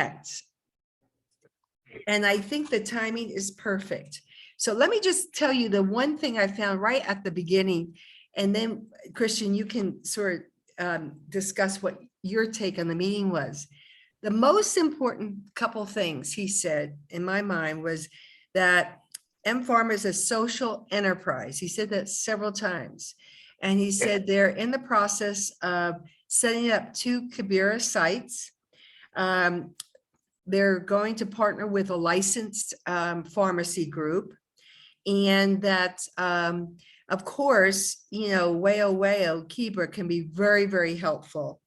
protect. And I think the timing is perfect. So let me just tell you the one thing I found right at the beginning, and then Christian, you can sort of discuss what your take on the meeting was. The most important couple things he said in my mind was that mPharma is a social enterprise. He said that several times. And he said they're in the process of setting up 2 Kibera sites. They're going to partner with a licensed pharmacy group. And that, of course, you know, Weo Kibera can be very, very helpful.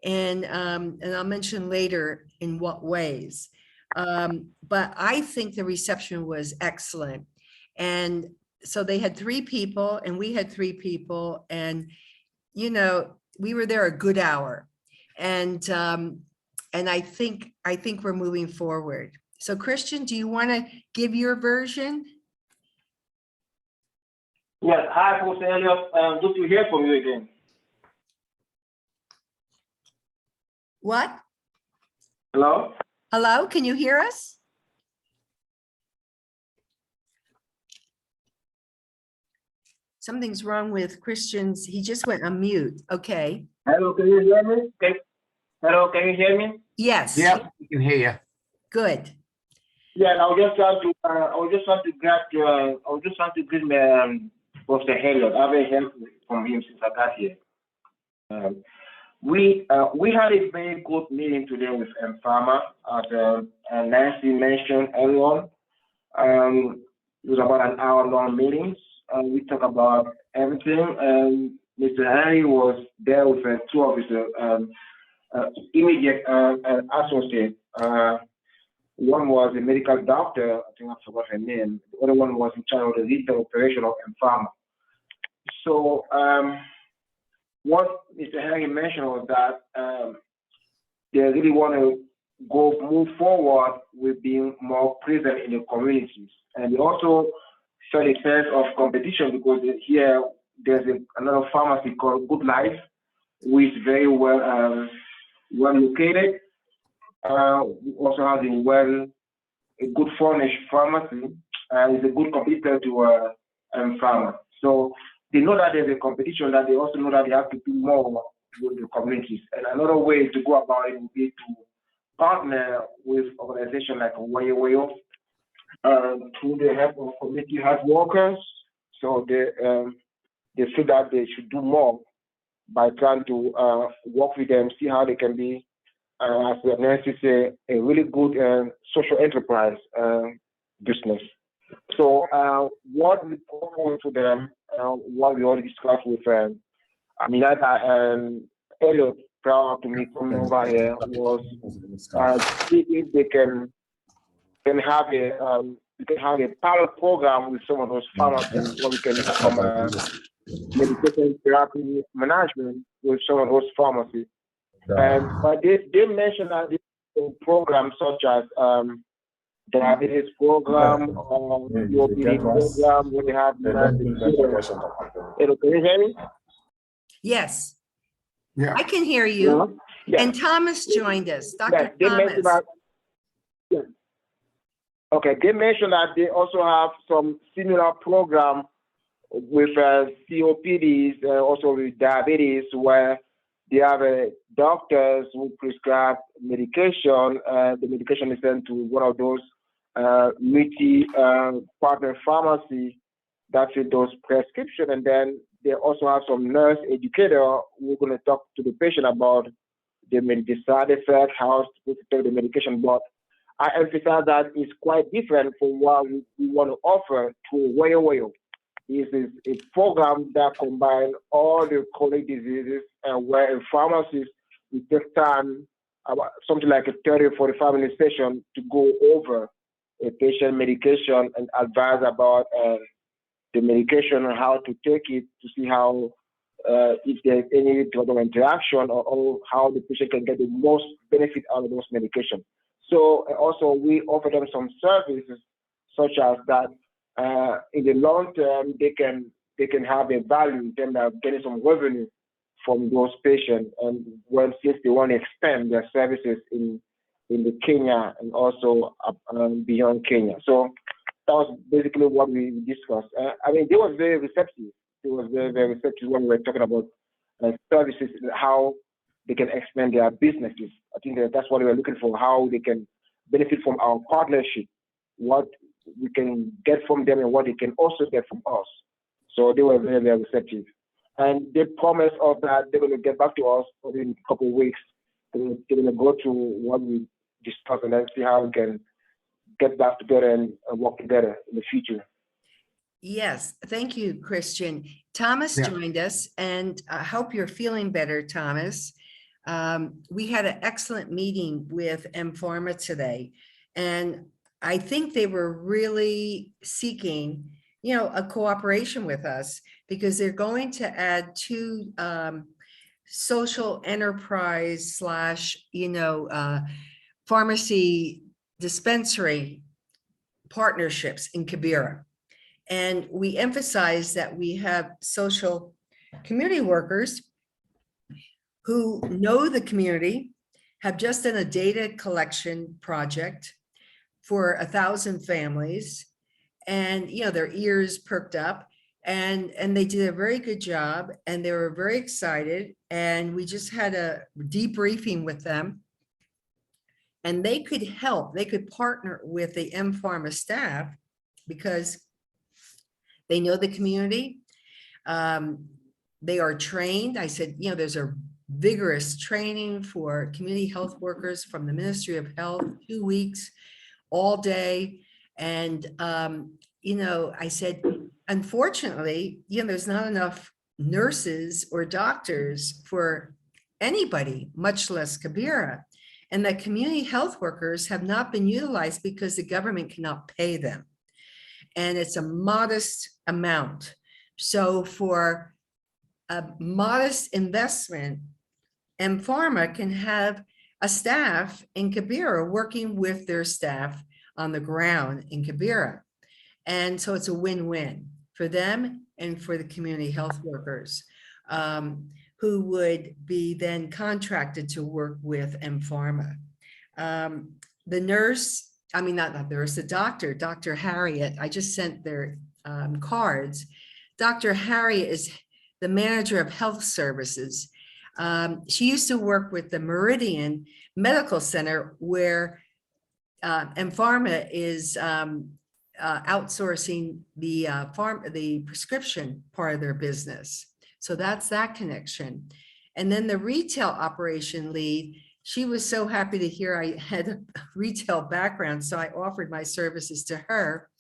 And I'll mention later in what ways. But I think the reception was excellent. And so they had 3 people and we had 3 people, and, you know, we were there a good hour. And I think we're moving forward. So Christian, do you want to give your version? Yes, hi, Jose Elliot. Good to hear from you again. What? Hello? Hello, can you hear us? Something's wrong with Christian's. He just went on mute. Okay. Hello, can you hear me? Hello, can you hear me? Yes. Yeah, we can hear you. Good. Yeah, I was just trying to greet Professor Elliot. I haven't heard from him since I got here. We had a very good meeting today with mPharma, as Nancy mentioned earlier on. It was about an hour-long meeting. We talked about everything. Mr. Henry was there with 2 of his immediate associates. One was a medical doctor, I think I forgot her name. The other one was in charge of the retail operation of mPharma. So what Mr. Henry mentioned was that they really want to move forward with being more present in the communities. And they also felt a sense of competition because here there's another pharmacy called Good Life, which is very well located. We also have a good furnished pharmacy, and it's a good competitor to pharma. So they know that there's a competition, that they also know that they have to do more with the communities. And another way to go about it would be to partner with organizations like Weo through the help of community health workers. So they feel that they should do more by trying to work with them, see how they can be, as Nancy said, a really good social enterprise business. So what we propose to them, what we already discussed with Aminata and Elliot prior to me coming over here, was see if they can have a pilot program with some of those pharmacies where we can do some medication therapy management with some of those pharmacies. But they mentioned that this program such as diabetes program or COPD program, where they have can you hear me? Yes. Yeah. I can hear you. Yeah. And Thomas joined us, Dr. They Thomas. mentioned that, yeah. Okay, they mentioned that they also have some similar program with COPDs, also with diabetes, where they have doctors who prescribe medication. The medication is sent to one of those multi-partner pharmacy that fill those prescriptions, and then they also have some nurse educator who are going to talk to the patient about the side effects, how to take the medication. But I emphasize that it's quite different from what we want to offer through Weo. This is a program that combines all the chronic diseases, and where a pharmacist will take time, about something like a 30 or 45-minute session, to go over a patient medication and advise about the medication and how to take it, to see how if there's any drug interaction, or how the patient can get the most benefit out of those medications. So also we offer them some services such as that in the long term they can have a value in terms of getting some revenue from those patients, and since they want to expand their services in in the Kenya and also beyond Kenya. So that was basically what we discussed. I mean, they were very receptive. They were very, very receptive when we were talking about services, how they can expand their businesses. I think that's what we were looking for, how they can benefit from our partnership, what we can get from them and what they can also get from us. So they were very, very receptive. And they promised us that they're going to get back to us in a couple of weeks. They're going to go through what we discussed and then see how we can get back together and work together in the future. Yes, thank you, Christian. Thomas Yeah. joined us, and I hope you're feeling better, Thomas. We had an excellent meeting with mPharma today, and I think they were really seeking, a cooperation with us, because they're going to add 2 social enterprise / pharmacy dispensary partnerships in Kibera. And we emphasize that we have social community workers who know the community, have just done a data collection project for 1,000 families. And, their ears perked up, and they did a very good job, and they were very excited. And we just had a debriefing with them, and they could help, they could partner with the mPharma staff because they know the community. They are trained. I said, there's a vigorous training for community health workers from the Ministry of Health, 2 weeks, all day. And, I said, unfortunately, there's not enough nurses or doctors for anybody, much less Kibera. And that community health workers have not been utilized because the government cannot pay them. And it's a modest amount. So for a modest investment, mPharma can have a staff in Kibera working with their staff on the ground in Kibera. And so it's a win-win for them and for the community health workers who would be then contracted to work with mPharma. The nurse, not the nurse, the doctor, Dr. Harriet, I just sent their cards. Dr. Harriet is the manager of health services. She used to work with the Meridian Medical Center, where mPharma is outsourcing the prescription part of their business. So that's that connection. And then the retail operation lead, she was so happy to hear I had a retail background. So I offered my services to her,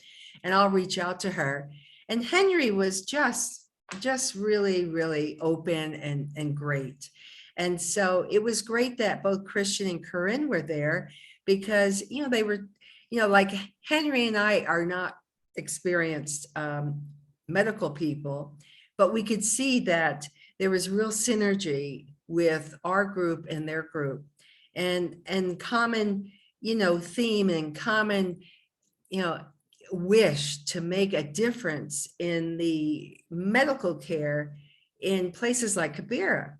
and I'll reach out to her. And Henry was just really, really open and great. And so it was great that both Christian and Corinne were there, because, they were, like Henry and I are not experienced medical people, but we could see that there was real synergy with our group and their group, and common, theme and common, wish to make a difference in the medical care in places like Kibera.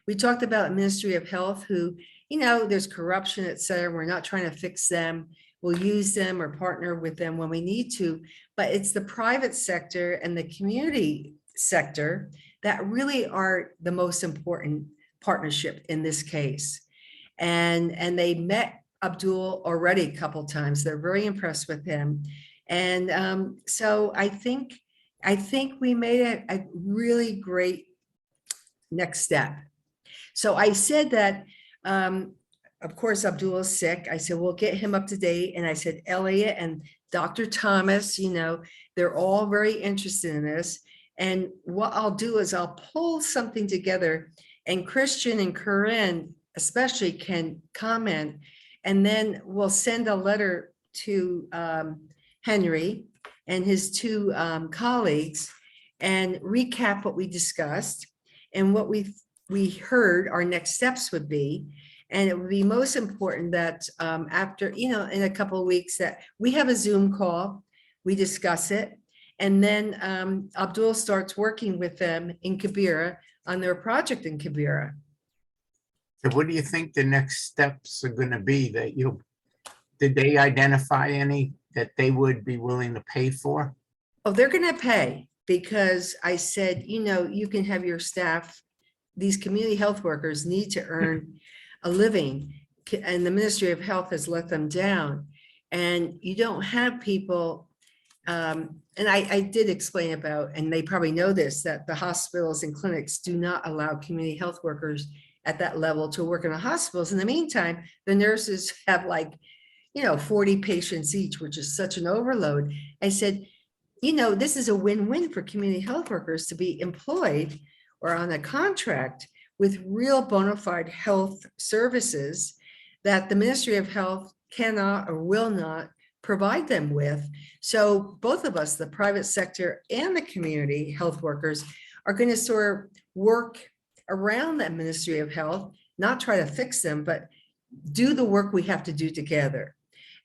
We talked about Ministry of Health, who, there's corruption, et cetera. We're not trying to fix them. We'll use them or partner with them when we need to, but it's the private sector and the community sector that really are the most important partnership in this case. And they met Abdul already a couple of times. They're very impressed with him. And so I think we made a really great next step. So I said that, of course, Abdul is sick. I said, we'll get him up to date. And I said, Elliot and Dr. Thomas, they're all very interested in this. And what I'll do is I'll pull something together, and Christian and Corinne especially can comment. And then we'll send a letter to Henry and his 2 colleagues and recap what we discussed and what we heard our next steps would be. And it would be most important that after, in a couple of weeks, that we have a Zoom call, we discuss it. And then Abdul starts working with them in Kibera on their project in Kibera. So what do you think the next steps are going to be that did they identify any that they would be willing to pay for? Oh, they're gonna pay because I said, you can have your staff, these community health workers need to earn a living, and the Ministry of Health has let them down. And you don't have people, and I did explain about, and they probably know this, that the hospitals and clinics do not allow community health workers at that level to work in the hospitals. In the meantime, the nurses have 40 patients each, which is such an overload. I said, this is a win-win for community health workers to be employed or on a contract with real bona fide health services that the Ministry of Health cannot or will not provide them with. So both of us, the private sector and the community health workers, are going to sort of work around that Ministry of Health, not try to fix them, but do the work we have to do together.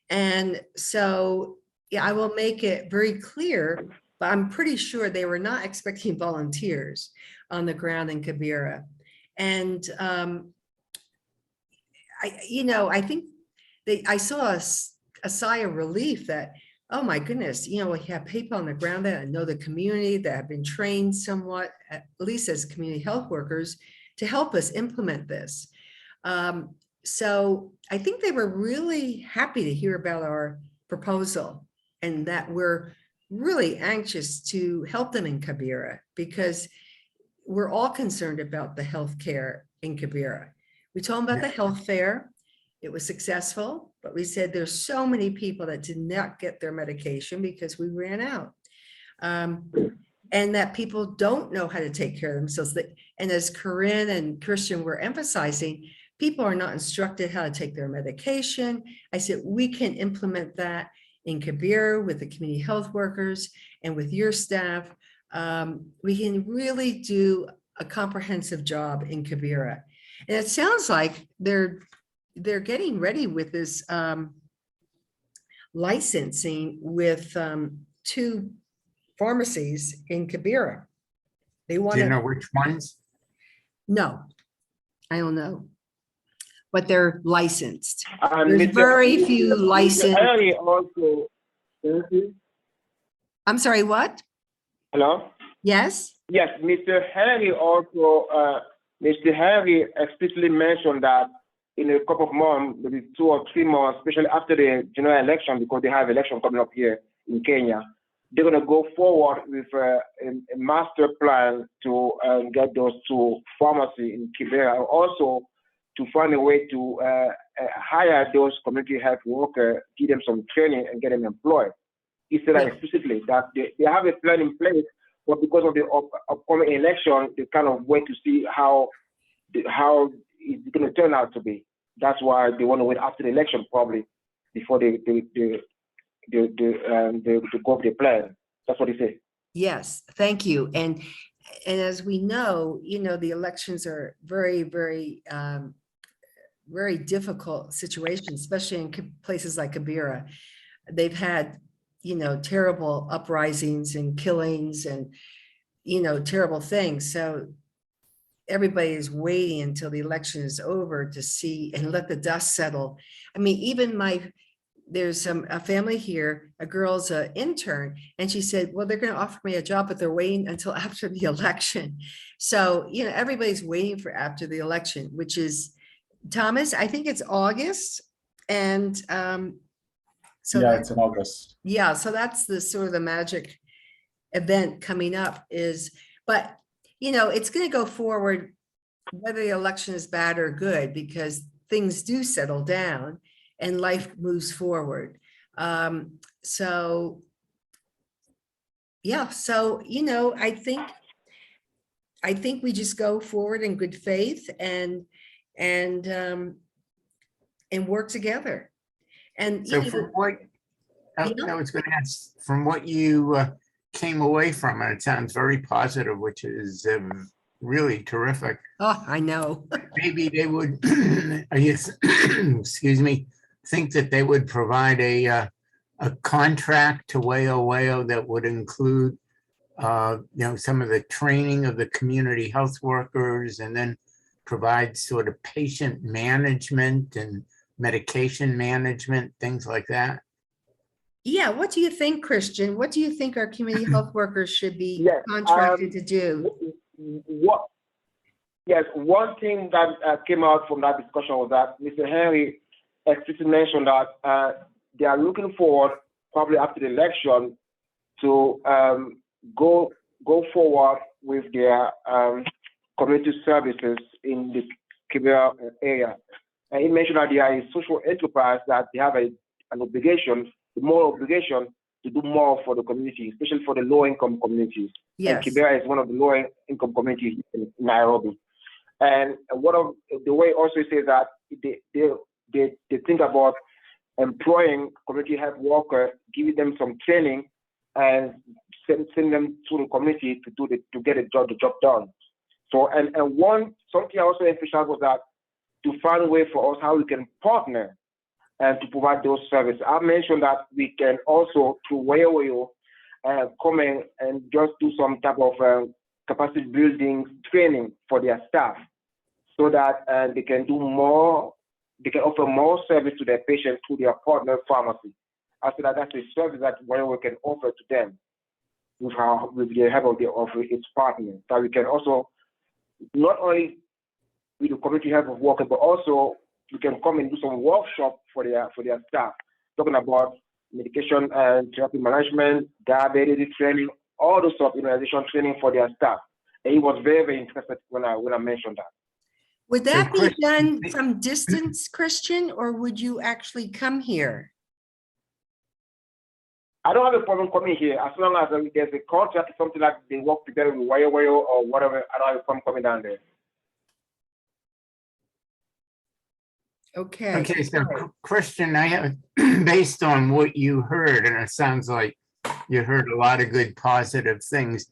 And so, yeah, I will make it very clear, but I'm pretty sure they were not expecting volunteers on the ground in Kibera. And I think I saw a sigh of relief that, oh my goodness, we have people on the ground that know the community, that have been trained somewhat, at least as community health workers, to help us implement this. So I think they were really happy to hear about our proposal and that we're really anxious to help them in Kibera, because we're all concerned about the healthcare in Kibera. We told them about the health fair. It was successful, but we said there's so many people that did not get their medication because we ran out. And that people don't know how to take care of themselves. And as Corinne and Christian were emphasizing, people are not instructed how to take their medication. I said, we can implement that in Kibera with the community health workers and with your staff. We can really do a comprehensive job in Kibera. And it sounds like they're getting ready with this licensing with 2 pharmacies in Kibera. They want Do you to know which ones? No, I don't know, but they're licensed. And There's Mr. very few licensed. Harry also. I'm sorry, what? Hello? Yes? Yes, Mr. Harry also, Mr. Harry explicitly mentioned that in a couple of months, maybe 2 or 3 months, especially after the general election, because they have election coming up here in Kenya, they're going to go forward with a master plan to get those 2 pharmacies in Kibera, also to find a way to hire those community health workers, give them some training and get them employed. He said that explicitly, that they have a plan in place, but because of the upcoming election, they kind of wait to see how it's going to turn out to be. That's why they want to wait after the election, probably, before they go with the plan. That's what he said. Yes, thank you. And as we know, the elections are very, very, very difficult situations, especially in places like Kibera. They've had, terrible uprisings and killings and, terrible things. So everybody is waiting until the election is over to see and let the dust settle. I mean, even there's a family here, a girl's an intern, and she said, well, they're going to offer me a job, but they're waiting until after the election. So, everybody's waiting for after the election, which is, Thomas, I think it's August. And so yeah, it's in August. Yeah, so that's the sort of the magic event coming up but it's going to go forward whether the election is bad or good, because things do settle down and life moves forward. So yeah, so I think we just go forward in good faith and work together. And So from what I was going to ask, from what you came away from, and it sounds very positive, which is really terrific. Oh, I know. Maybe they would, I guess, excuse me, think that they would provide a contract to Wayo that would include, some of the training of the community health workers, and then provide sort of patient management and medication management, things like that? Yeah, what do you think, Christian? What do you think our community health workers should be Yes, contracted to do? What? Yes, one thing that came out from that discussion was that Mr. Henry explicitly mentioned that they are looking forward, probably after the election, to go forward with their community services in the Kibera area. And he mentioned that they are a social enterprise, that they have an obligation, a moral obligation to do more for the community, especially for the low-income communities. Yes. And Kibera is one of the low-income communities in Nairobi. And one of the way also says that they think about employing community health workers, giving them some training, and send them to the community to get the job done. So and something I also emphasized was that to find a way for us how we can partner and to provide those services. I mentioned that we can also through Wayo come in and just do some type of capacity building training for their staff, so that they can do more, they can offer more service to their patients through their partner pharmacy. I said that that's a service that we can offer to them with the help of its partner. So we can also not only with the community health worker, but also we can come and do some workshop for their staff, talking about medication and therapy management, diabetes training, all those sort of immunization training for their staff. And he was very, very interested when I mentioned that. Would that be done from distance, Christian, or would you actually come here? I don't have a problem coming here as long as there's a contract, something like they work together with Wayo or whatever. I don't have a problem coming down there. Okay. Okay, so Christian, I have, based on what you heard, and it sounds like you heard a lot of good positive things,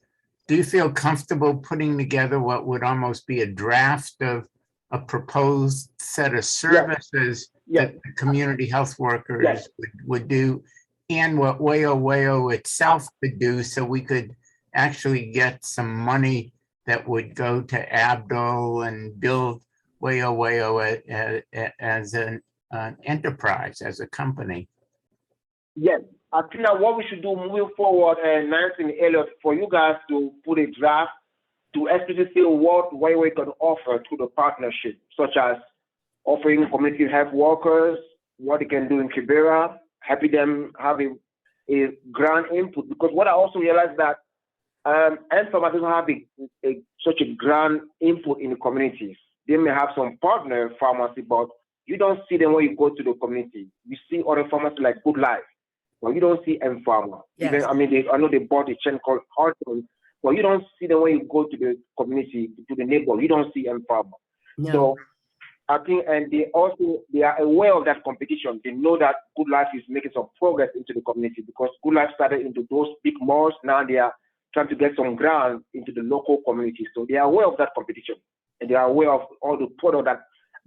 do you feel comfortable putting together what would almost be a draft of a proposed set of services that the community health workers would do, and what Wayo itself could do, so we could actually get some money that would go to Abdul and build Wayo as an enterprise, as a company? Yes, I think that what we should do moving forward, Nancy and Elliot, for you guys to put a draft to explicitly say what Wayo can offer to the partnership, such as offering community health workers, what they can do in Kibera, helping them have a grand input. Because what I also realized that mPharma doesn't have such a grand input in the communities. They may have some partner pharmacy, but you don't see them when you go to the community. You see other pharmacies like Good Life, but you don't see mPharma. Yes. Even, I know they bought a chain called Horton, but you don't see them when you go to the community, to the neighbor. You don't see mPharma. No. So I think, and they are aware of that competition. They know that Good Life is making some progress into the community, because Good Life started into those big malls. Now they are trying to get some ground into the local community. So they are aware of that competition, and they are aware of all the product that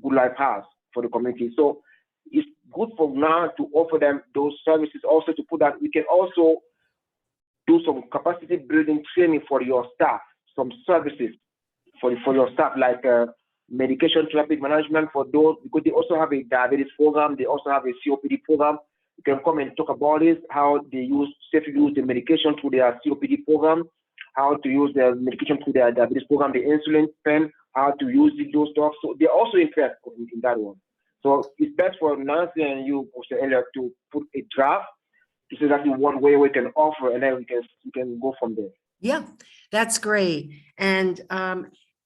Good Life has for the community. So it's good for now to offer them those services, also to put that we can also do some capacity building training for your staff, some services for your staff, like medication therapy management for those, because they also have a diabetes program, they also have a COPD program. You can come and talk about this, how they safely use the medication through their COPD program, how to use the medication through their diabetes program, the insulin pen, how to use those stuff. So they're also interested in that one. So it's best for Nancy and you, Mr. Elliot, to put a draft to say exactly what way we can offer, and then we can go from there. Yeah, that's great. And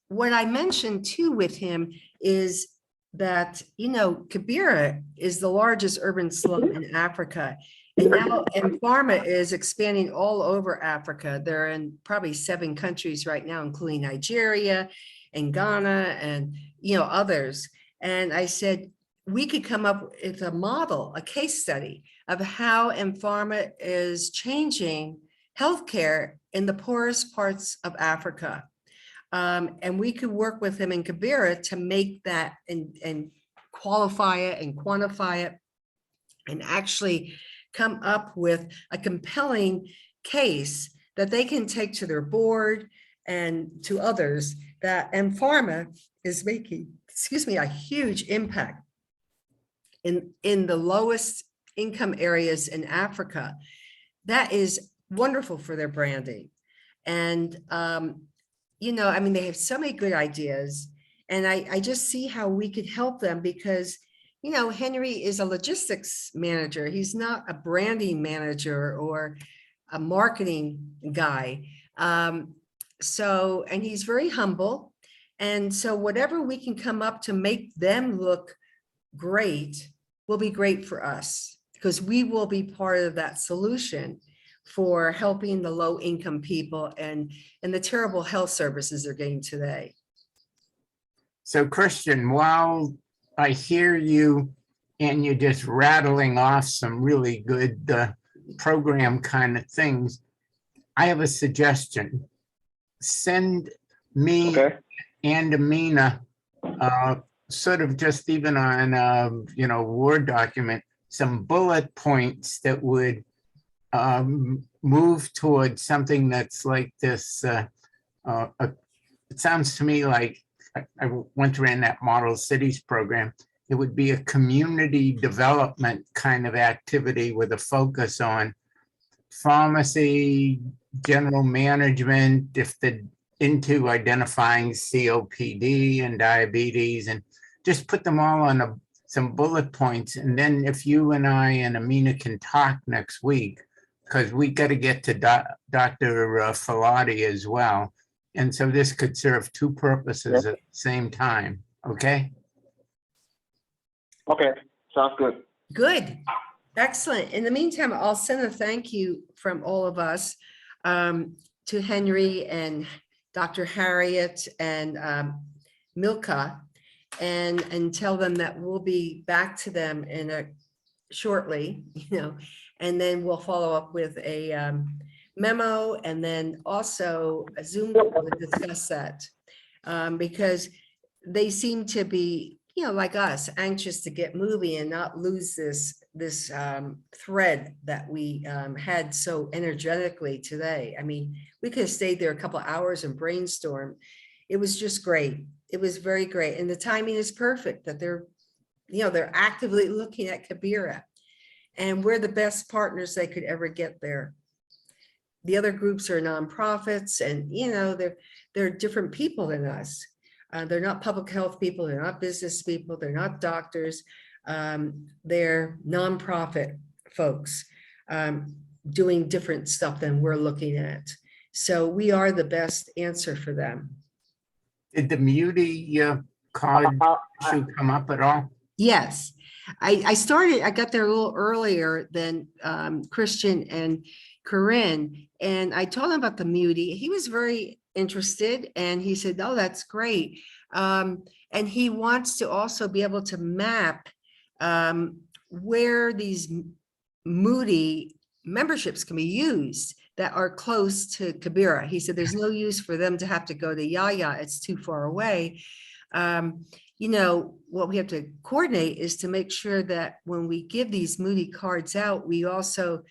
what I mentioned too with him is that, Kibera is the largest urban slum in Africa. And now mPharma is expanding all over Africa. They're in probably 7 countries right now, including Nigeria and Ghana and, others. And I said, we could come up with a model, a case study of how mPharma is changing healthcare in the poorest parts of Africa. And we could work with him in Kibera to make that and qualify it and quantify it, and actually come up with a compelling case that they can take to their board and to others that mPharma is making, excuse me, a huge impact in the lowest income areas in Africa. That is wonderful for their branding. And, you know, I mean, they have so many good ideas, and I just see how we could help them because, you know, Henry is a logistics manager. He's not a branding manager or a marketing guy. So, and he's very humble. And so whatever we can come up to make them look great will be great for us, because we will be part of that solution for helping the low income people and the terrible health services they're getting today. So Christian, while I hear you and you're just rattling off some really good program kind of things, I have a suggestion. Send me and Amina sort of just even on a Word document, some bullet points that would move towards something that's like this. It sounds to me like I went through in that Model Cities program. It would be a community development kind of activity with a focus on pharmacy, general management, if they're into identifying COPD and diabetes, and just put them all on some bullet points. And then if you and I and Amina can talk next week, because we got to get to Dr. Falati as well. And so this could serve two purposes at the same time. Okay? Okay, sounds good. Good. Excellent. In the meantime, I'll send a thank you from all of us to Henry and Dr. Harriet and Milka, and tell them that we'll be back to them in shortly, and then we'll follow up with a memo, and then also a Zoom call to discuss that, because they seem to be, like us, anxious to get moving and not lose this thread that we had so energetically today. I mean, we could have stayed there a couple hours and brainstormed. It was just great. It was very great. And the timing is perfect that they're actively looking at Kibera, and we're the best partners they could ever get there. The other groups are nonprofits, and they're different people than us. They're not public health people. They're not business people. They're not doctors. They're nonprofit folks doing different stuff than we're looking at. So we are the best answer for them. Did the Muti card issue come up at all? Yes, I got there a little earlier than Christian and Corinne, and I told him about the Muti. He was very interested, and he said, "Oh, that's great." And he wants to also be able to map where these Muti memberships can be used that are close to Kibera. He said there's no use for them to have to go to Yaya. It's too far away. What we have to coordinate is to make sure that when we give these Muti cards out, we also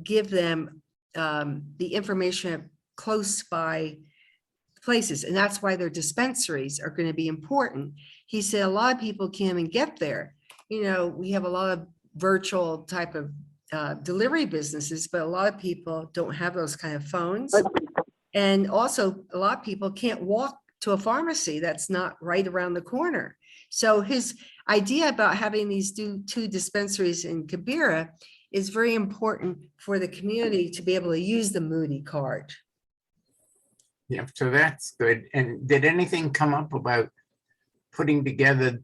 give them the information close by places. And that's why their dispensaries are going to be important. He said a lot of people can't even get there. We have a lot of virtual type of delivery businesses, but a lot of people don't have those kind of phones. And also a lot of people can't walk to a pharmacy that's not right around the corner. So his idea about having these two dispensaries in Kibera is very important for the community to be able to use the Muti card. Yeah, so that's good. And did anything come up about putting together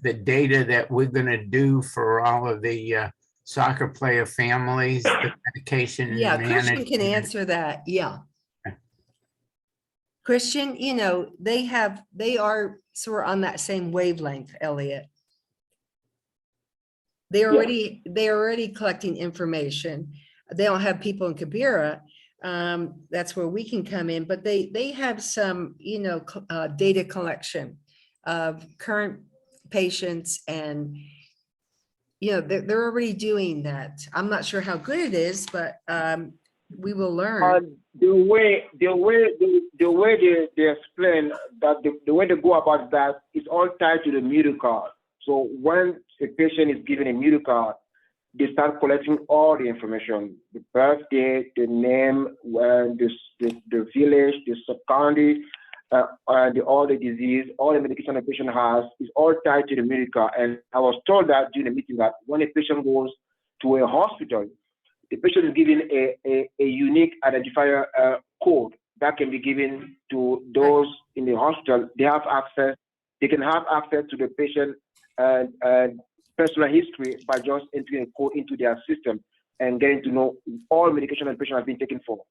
the data that we're going to do for all of the soccer player families, the medication? Yeah, Christian can answer that. Yeah. Christian, they are sort of on that same wavelength, Elliot. They're already collecting information. They don't have people in Kibera. That's where we can come in, but they have some, data collection of current patients, and they're already doing that. I'm not sure how good it is, but we will learn. The way they explain that the way they go about that is all tied to the meter card. So when a patient is given a meter card, they start collecting all the information: the birthday, the name, the village, the sub-county, all the disease, all the medication the patient has is all tied to the meter card. And I was told that during the meeting that when a patient goes to a hospital, the patient is given a unique identifier code that can be given to those in the hospital. They have access. They can have access to the patient personal history by just entering a code into their system and getting to know all medication the patient has been taken for.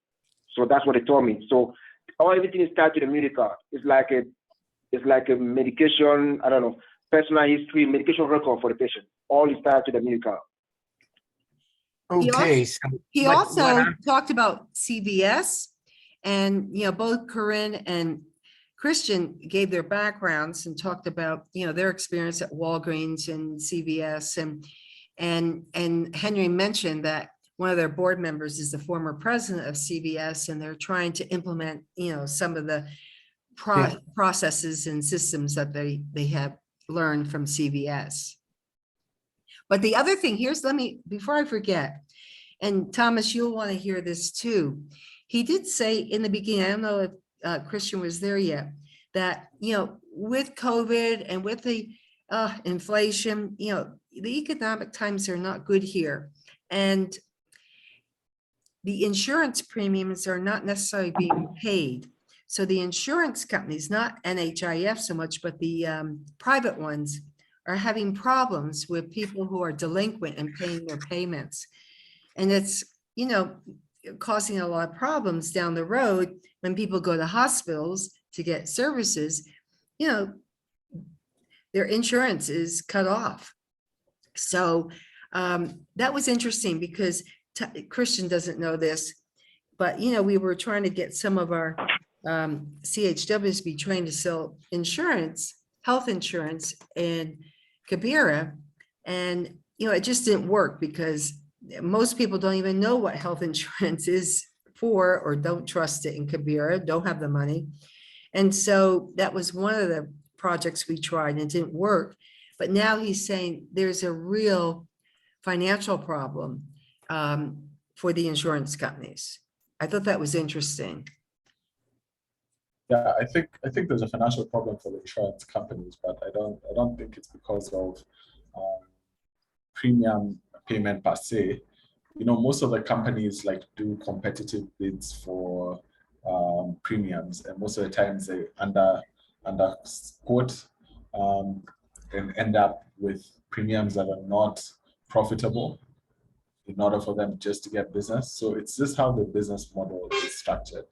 So that's what they told me. So everything is tied to the meter card. It's like a medication, I don't know, personal history, medication record for the patient. All is tied to the meter card. Okay. He what also I'm- talked about CVS, and both Corinne and Christian gave their backgrounds and talked about their experience at Walgreens and CVS, and Henry mentioned that one of their board members is the former president of CVS, and they're trying to implement some of the processes and systems that they have learned from CVS. But the other thing, before I forget, and Thomas, you'll want to hear this too. He did say in the beginning, I don't know if Christian was there yet, that, with COVID and with the inflation, the economic times are not good here. And the insurance premiums are not necessarily being paid. So the insurance companies, not NHIF so much, but the private ones, are having problems with people who are delinquent and paying their payments. And it's, causing a lot of problems down the road when people go to hospitals to get services, their insurance is cut off. So that was interesting because Christian doesn't know this, but, we were trying to get some of our CHWs to be trained to sell insurance, health insurance in Kibera. And, it just didn't work because most people don't even know what health insurance is for, or don't trust it in Kibera, don't have the money. And so that was one of the projects we tried and it didn't work. But now he's saying there's a real financial problem for the insurance companies. I thought that was interesting. Yeah, I think there's a financial problem for the insurance companies, but I don't think it's because of premium payment per se. Most of the companies do competitive bids for premiums, and most of the times they under quote and end up with premiums that are not profitable in order for them just to get business. So it's just how the business model is structured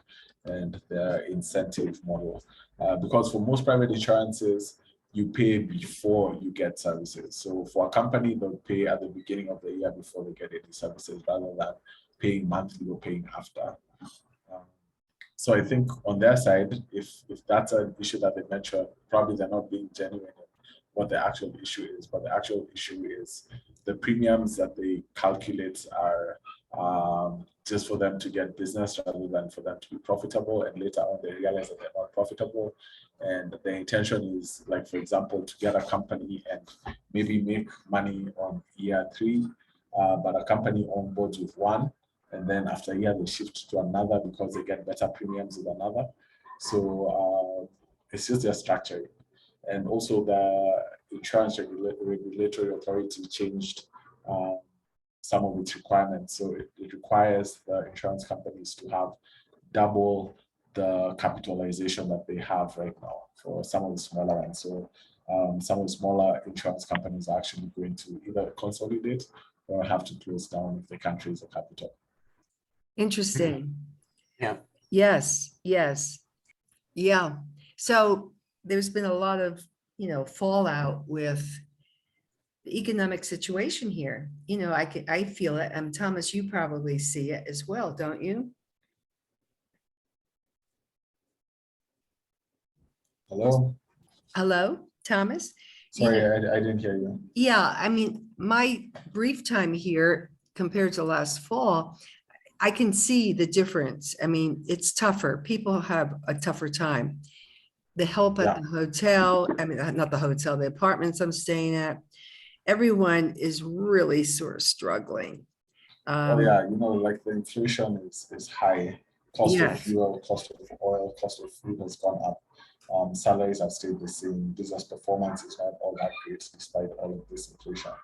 and their incentive model. Because for most private insurances, you pay before you get services. So for a company, they'll pay at the beginning of the year before they get any services, rather than paying monthly or paying after. So I think on their side, if that's an issue that they mentioned, probably they're not being genuine in what the actual issue is. But the actual issue is the premiums that they calculate are just for them to get business rather than for them to be profitable. And later on, they realize that they're not profitable. And the intention is, for example, to get a company and maybe make money on year 3, but a company onboards with one, and then after a year they shift to another because they get better premiums with another. So it's just their structure. And also the insurance regulatory authority changed some of its requirements. So it requires the insurance companies to have double the capitalization that they have right now for some of the smaller ones. So some of the smaller insurance companies are actually going to either consolidate or have to close down if they can't raise a capital. Interesting. Yeah. Yes. Yeah. So there's been a lot of, fallout with the economic situation here. I feel it. And Thomas, you probably see it as well, don't you? Hello, Thomas? Sorry, I didn't hear you. Yeah, my brief time here compared to last fall, I can see the difference. I mean, it's tougher. People have a tougher time. The help at Yeah. the hotel, I mean, not the hotel, the apartments I'm staying at, everyone is really sort of struggling. Oh yeah, you know, like the inflation is high. Cost of Yes. fuel, cost of oil, cost of food has gone up. Salaries have stayed the same. Business performance is not all that great despite all of this inflation.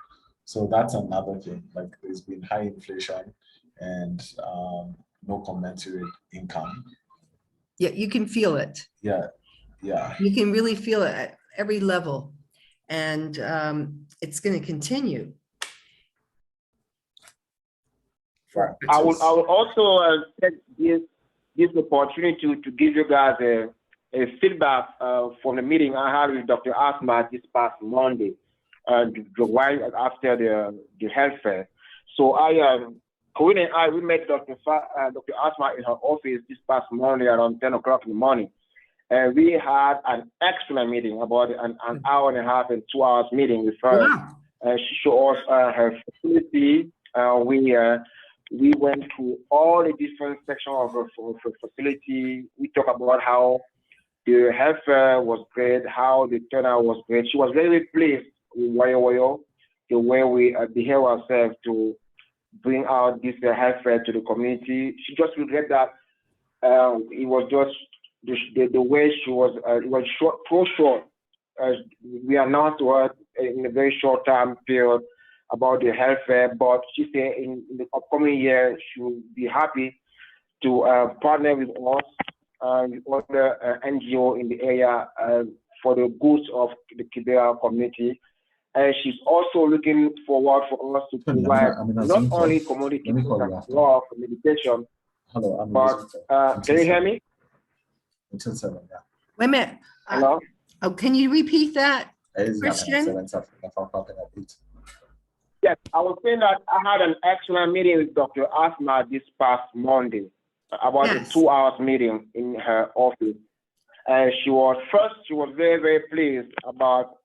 So that's another thing. Like there's been high inflation and no commensurate income. Yeah, you can feel it. Yeah, yeah. You can really feel it at every level. And it's going to continue. Right. I would also take this opportunity to give you guys a feedback from the meeting I had with Dr. Asma this past Monday, right after the health fair. So Corinne and I, we met Dr. Asma in her office this past Monday around 10 o'clock in the morning. And we had an excellent meeting, about an hour and a half and 2 hours meeting with her. Wow. She showed us her facility. We went through all the different sections of her facility. We talked about how the health fair was great, how the turnout was great. She was very pleased with Wayo, the way we behave ourselves to bring out this health fair to the community. She just regret that it was just the way she was, it was short, so short. We announced to her in a very short time period about the health fair, but she said in the upcoming year she will be happy to partner with us and other NGO in the area for the goods of the Kibera community. And she's also looking forward for us to provide not only commodity raw medication. Hello, but can you hear me? Until 7, yeah. Wait a minute. Hello? Oh, can you repeat that, Christian? Yes, I was saying that I had an excellent meeting with Dr. Asma this past Monday, about Yes. a 2 hours meeting in her office. And she was very, very pleased about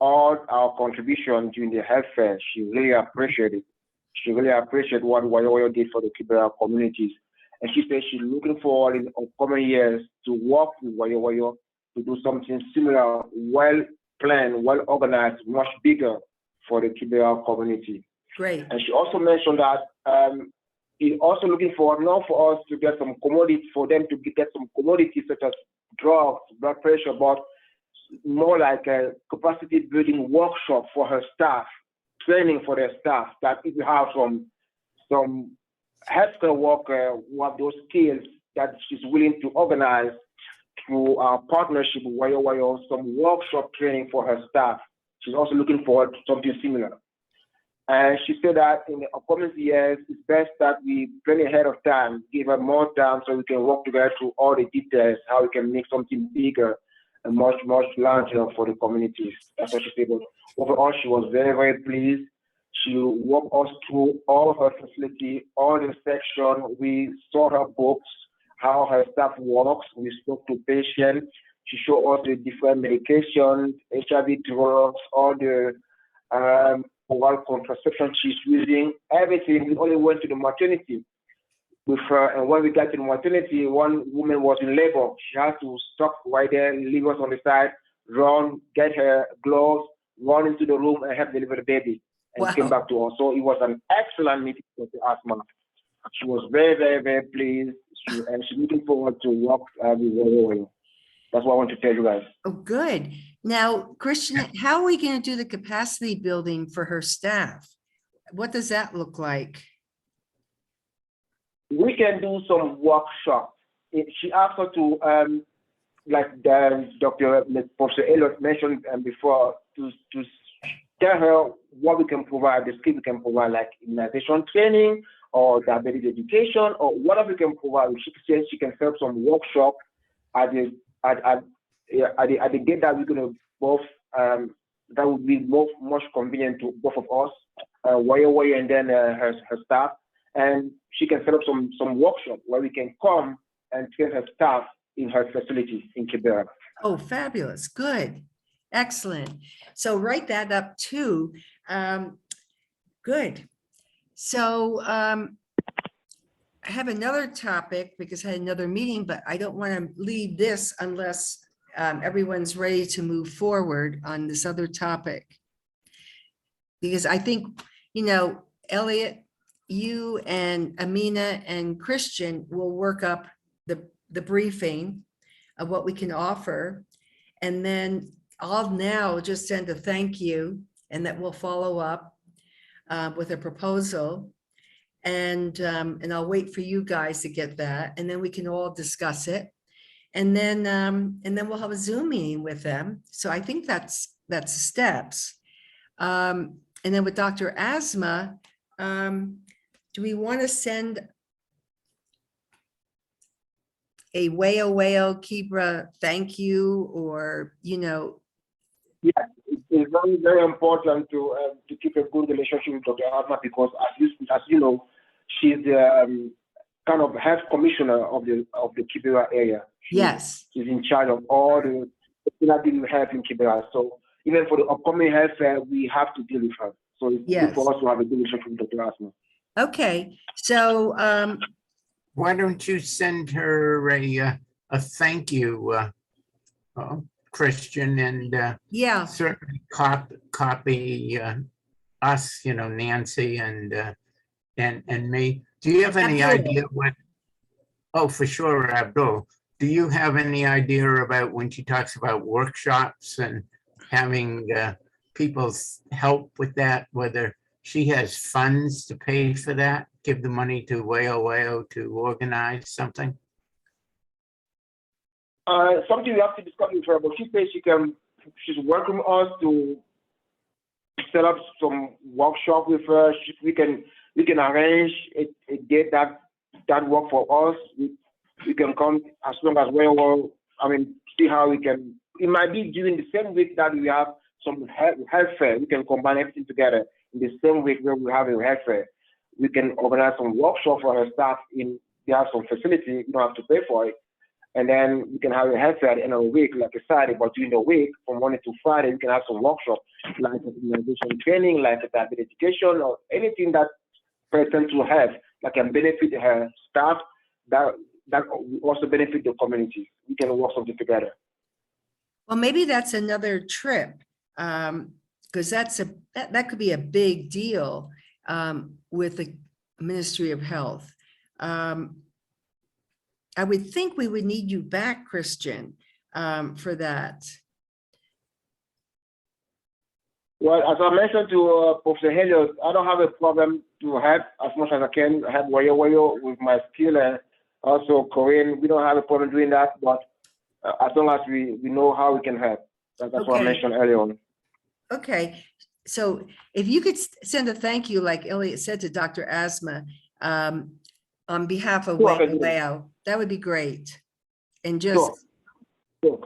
all our contribution during the health fair. She really appreciated it. She really appreciated what Wayo did for the Kibera communities. And she said she's looking forward in the upcoming years to work with Wayo to do something similar, well planned, well organized, much bigger for the Kibera community. Great. And she also mentioned that he's also looking forward not for us to get some commodities, for them to get some commodities such as drugs, blood pressure, but more like a capacity building workshop for her staff, training for their staff, that if you have some healthcare worker who have those skills that she's willing to organize through our partnership with Wayo, some workshop training for her staff. She's also looking forward to something similar. And she said that in the upcoming years, it's best that we plan ahead of time, give her more time so we can work together through all the details, how we can make something bigger and much, much larger for the communities. That's what she said. But overall, she was very, very pleased. She walked us through all her facility, all the section. We saw her books, how her staff works. We spoke to patients. She showed us the different medications, HIV drugs, all the oral contraception she's using, everything. We only went to the maternity with her. And when we got to the maternity, one woman was in labor. She had to stop right there, leave us on the side, run, get her gloves, run into the room and help deliver the baby. And came back to us. So it was an excellent meeting with the Asma. She was very, very, very pleased. And she's looking forward to work with Wayo. That's what I want to tell you guys. Oh, good. Now, Christian, how are we going to do the capacity building for her staff? What does that look like? We can do some workshops. She asked her to, like Dr. Professor Elliott mentioned before, to tell her what we can provide, the skill we can provide, like immunization training or diabetes education or whatever we can provide. She says she can set up some workshop at the gate that we're going to both, that would be much convenient to both of us, Wayo and then her staff. And she can set up some workshop where we can come and train her staff in her facility in Kibera. Oh, fabulous. Good. Excellent. So write that up too. Good. So I have another topic because I had another meeting, but I don't want to leave this unless everyone's ready to move forward on this other topic. Because I think, Elliot, you and Amina and Christian will work up the briefing of what we can offer. And then I'll now just send a thank you, and that will follow up with a proposal. And I'll wait for you guys to get that, and then we can all discuss it. And then we'll have a Zoom meeting with them. So I think that's the steps. And then with Dr. Asma, do we want to send a Weo Kibra thank you, or, Yeah, it's very, very important to keep a good relationship with Dr. Asma, because as you know, she's the kind of health commissioner of the Kibera area. Yes. She's in charge of all the health in Kibera. So even for the upcoming health fair, we have to deal with her. So it's good for us to have a good relationship with Dr. Asma. Okay, so Why don't you send her a thank you, Christian, and yeah, certainly copy us, Nancy and me. Do you have any Abdul. idea what? Oh, for sure, Abdul. Do you have any idea about when she talks about workshops and having people help with that, whether she has funds to pay for that, give the money to Weo to organize something? Something we have to discuss with her, but she says she's working with us to set up some workshop with her. We can arrange a date that work for us. We can come as long as see how we can. It might be during the same week that we have some health fair. We can combine everything together in the same week where we have a health fair. We can organize some workshop for our staff. They have some facility. You don't have to pay for it. And then we can have a health fair at the end of the week, like a Saturday, but during the week, from Monday to Friday, we can have some workshops, like immunization training, like a diabetes education, or anything that person to have that can benefit her staff, that will also benefit the community. We can work something together. well, maybe that's another trip, because that could be a big deal with the Ministry of Health. I would think we would need you back, Christian, for that. Well, as I mentioned to Professor Helios, I don't have a problem to help as much as I can, help Weo with my skill, and also Corinne. We don't have a problem doing that, but as long as we know how we can help. That's what I mentioned earlier on. Okay, so if you could send a thank you, like Elliot said, to Dr. Asma, on behalf of Weo, that would be great. And just, Sure.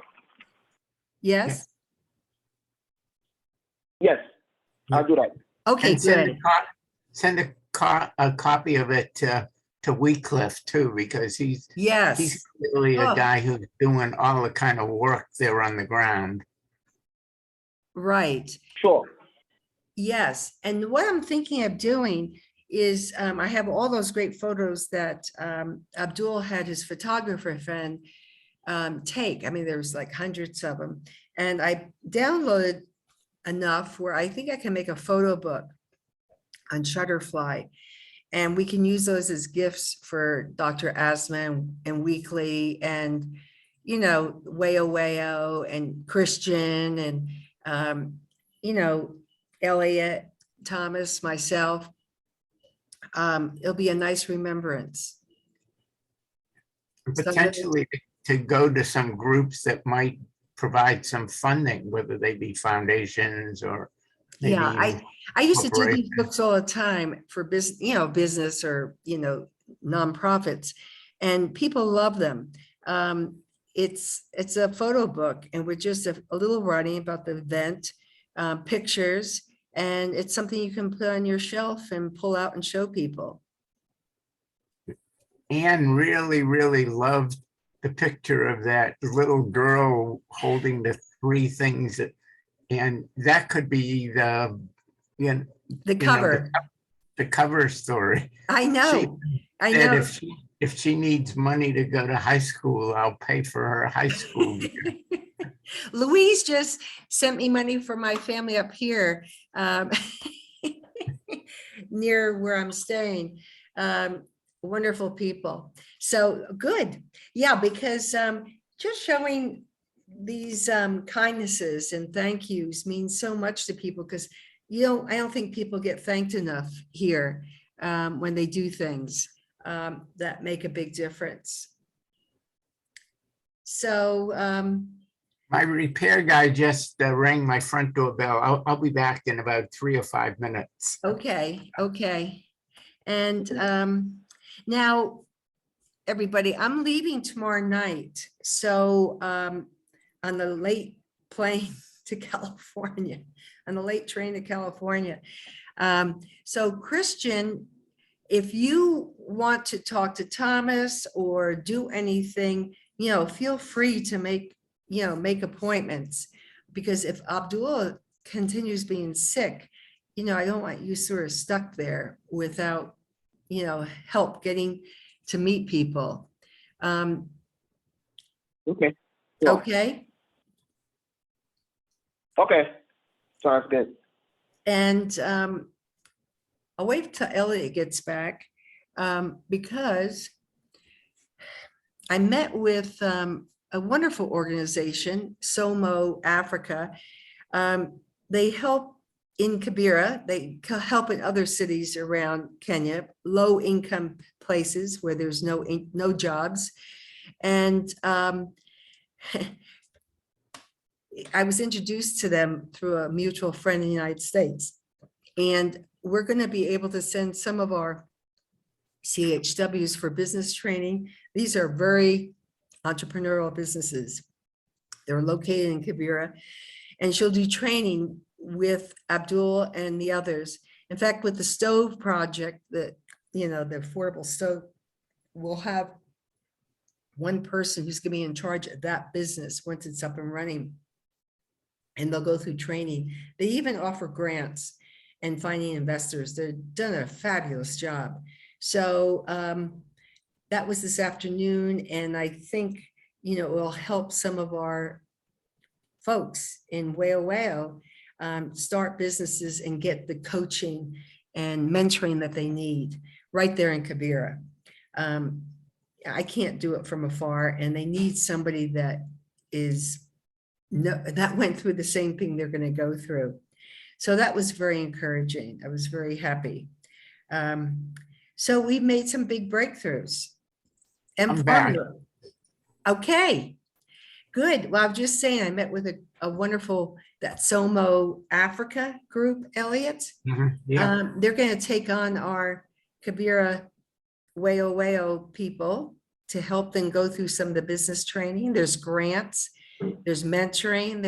yes? Yes, I'll do that. Okay, And send good. send a copy of it to Wycliffe too, because he's Yes, really a Oh. guy who's doing all the kind of work there on the ground. right. Sure. Yes, and what I'm thinking of doing is I have all those great photos that Abdul had his photographer friend take. I mean, there's like hundreds of them. And I downloaded enough where I think I can make a photo book on Shutterfly. And we can use those as gifts for Dr. Asma and Weekly and, Weo and Christian and, Elliot, Thomas, myself. It'll be a nice remembrance. And potentially to go to some groups that might provide some funding, whether they be foundations or maybe Yeah, I used to do these corporations. books all the time for business or, nonprofits, and people love them. It's a photo book, and we're just a little writing about the event, pictures, and it's something you can put on your shelf and pull out and show people. Anne really, really loved the picture of that little girl holding the three things and that could be The cover. the cover story. I know. I And know. if she needs money to go to high school, I'll pay for her high school. Louise just sent me money for my family up here, near where I'm staying. Wonderful people. So good. Yeah, because just showing these kindnesses and thank yous means so much to people, because I don't think people get thanked enough here when they do things that make a big difference. So My repair guy just rang my front doorbell. I'll be back in about 3 or 5 minutes. okay. And now, everybody, I'm leaving tomorrow night. So on the late plane to California, on the late train to California. So Christian, if you want to talk to Thomas or do anything, feel free to make appointments, because if Abdullah continues being sick, I don't want you sort of stuck there without, help getting to meet people. Okay. Sure. Okay. Okay. Sounds good. And I'll wait till Elliot gets back, because I met with a wonderful organization, SOMO Africa. They help in Kibera. They help in other cities around Kenya, low income places where there's no jobs. And I was introduced to them through a mutual friend in the United States. And we're going to be able to send some of our CHWs for business training. These are very entrepreneurial businesses. They're located in Kibera, and she'll do training with Abdul and the others. In fact, with the stove project, the affordable stove, we'll have one person who's going to be in charge of that business once it's up and running. And they'll go through training. They even offer grants and finding investors. They've done a fabulous job. So that was this afternoon. And I think, it will help some of our folks in Wayo start businesses and get the coaching and mentoring that they need right there in Kibera. I can't do it from afar, and they need somebody that went through the same thing they're going to go through. So that was very encouraging. I was very happy. So we made some big breakthroughs. mPharma. Okay, good. Well, I'm just saying, I met with a wonderful, that SOMO Africa group, Elliot. Yeah. They're going to take on our Kibera Wayo people to help them go through some of the business training. There's grants, there's mentoring,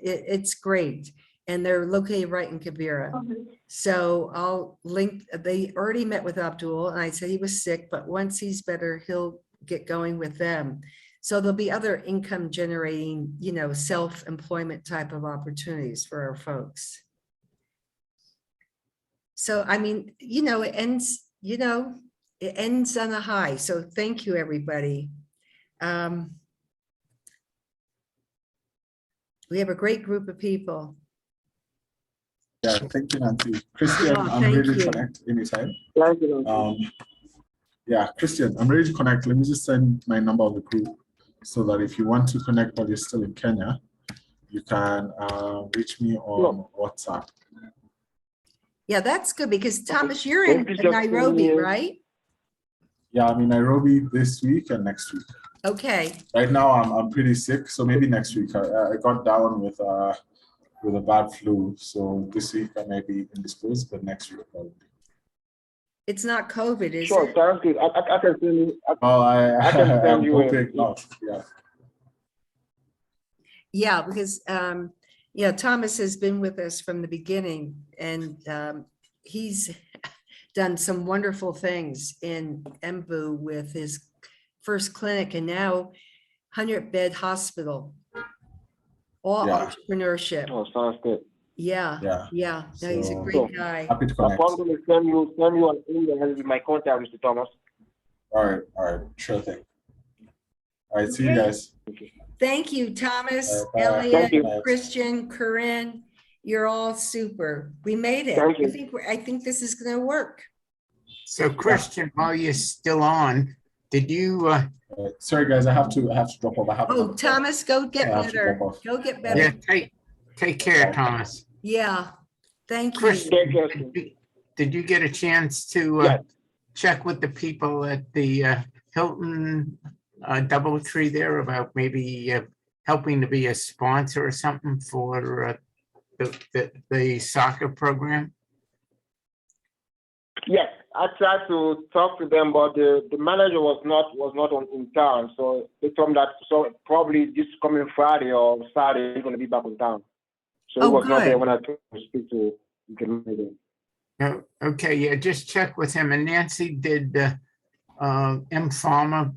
it's great. And they're located right in Kibera. So I'll link, they already met with Abdul, and I said he was sick, but once he's better, he'll get going with them. So there'll be other income generating, self-employment type of opportunities for our folks. So, it ends on a high. So thank you, everybody. We have a great group of people. Yeah, thank you, Nancy. Christian, Oh, I'm thank ready to you. connect anytime. Thank you. Yeah, Christian, I'm ready to connect. Let me just send my number on the group so that if you want to connect while you're still in Kenya, you can reach me on WhatsApp. Yeah, that's good, because Thomas, you're in Thank you, Justin. Nairobi, right? Yeah, I'm in Nairobi this week and next week. Okay. Right now, I'm pretty sick, so maybe next week. I got down with a bad flu, so this week I may be indisposed, but next week probably. It's not COVID, is Sure, it? sounds good. I can send you. Oh, I can send I'm you a- hoping not. Yeah. Yeah, because Thomas has been with us from the beginning, and he's done some wonderful things in Embu with his first clinic, and now 100-bed hospital. All Yeah. entrepreneurship. Oh, sounds good. Yeah, Yeah. yeah. No, he's a So- great guy. Happy to I'm connect. going to send you an email with my contact, Mr. Thomas. All right, sure thing. All right, see you Okay. guys. Thank you, Thomas, Bye. Elliot, Thank you. Christian, Corinne. You're all super. We made it. Thank you. I think this is going to work. So Christian, while you're still on, did you, Sorry guys, I have to drop off. I have Oh, Thomas, go get I have to better. drop off. Go get yeah, better. take care, Thomas. Yeah. Thank you. Christian, Take care. did you get a chance to Yes. check with the people at the Hilton DoubleTree there about maybe helping to be a sponsor or something for the soccer program? Yes, I tried to talk to them, but the manager was not in town. So they told me that probably this coming Friday or Saturday he's going to be back in town. So he Oh, was not there good. when I tried to speak to the manager. Oh, okay, yeah, just check with him. And Nancy, did mPharma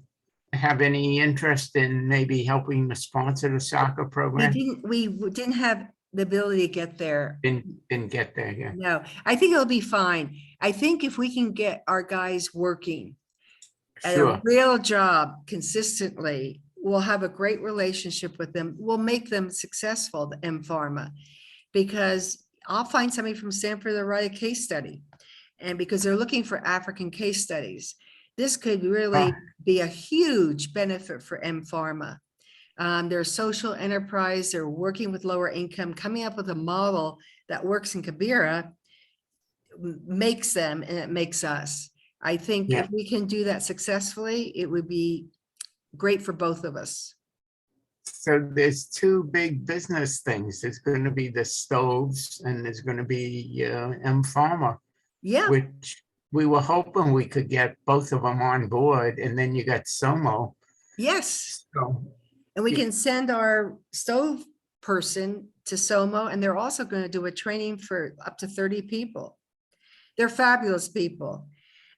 have any interest in maybe helping to sponsor the soccer program? We didn't have the ability to get there. Didn't get there, yeah. No, I think it'll be fine. I think if we can get our guys working at a Sure, real job consistently, we'll have a great relationship with them. We'll make them successful, the mPharma, because I'll find somebody from Stanford to write a case study. And because they're looking for African case studies, this could really be a huge benefit for mPharma. They're a social enterprise. They're working with lower income, coming up with a model that works in Kibera, makes them and it makes us. I think Yeah. if we can do that successfully, it would be great for both of us. so there's two big business things. There's going to be the stoves and there's going to be mPharma, Yeah, which we were hoping we could get both of them on board, and then you got Somo. yes. So And we Yeah. can send our stove person to Somo, and they're also going to do a training for up to 30 people. They're fabulous people.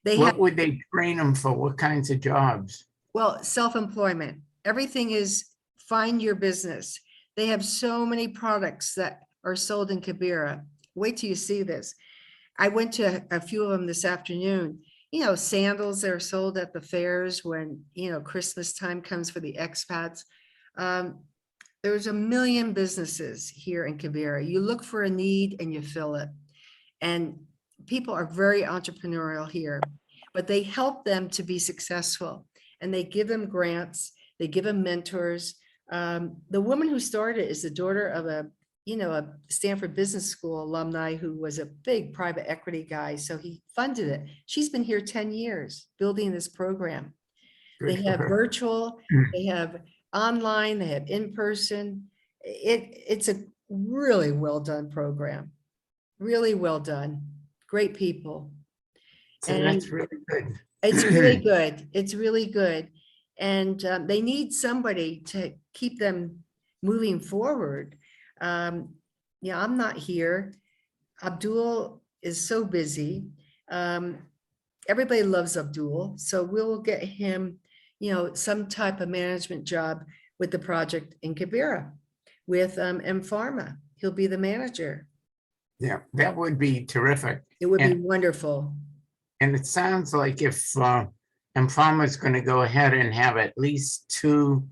They what have, would they train them for? What kinds of jobs? well, self-employment. Everything is find your business. They have so many products that are sold in Kibera. Wait till you see this. I went to a few of them this afternoon. You know, sandals that are sold at the fairs when, you know, Christmas time comes for the expats. There's a million businesses here in Kibera. You look for a need and you fill it. And people are very entrepreneurial here, but they help them to be successful. And they give them grants, they give them mentors. The woman who started is the daughter of a Stanford Business School alumni who was a big private equity guy. So he funded it. She's been here 10 years building this program. They Good for have her. virtual, they have online, they have in-person. It's a really well done program. Really well done. Great people. So that's really good. It's really good. It's really good. And they need somebody to keep them moving forward. Yeah, I'm not here. Abdul is so busy. Everybody loves Abdul. So we'll get him, some type of management job with the project in Kibera with mPharma. He'll be the manager. Yeah, that would be terrific. It would be And- wonderful. And it sounds like if mPharma is going to go ahead and have at least two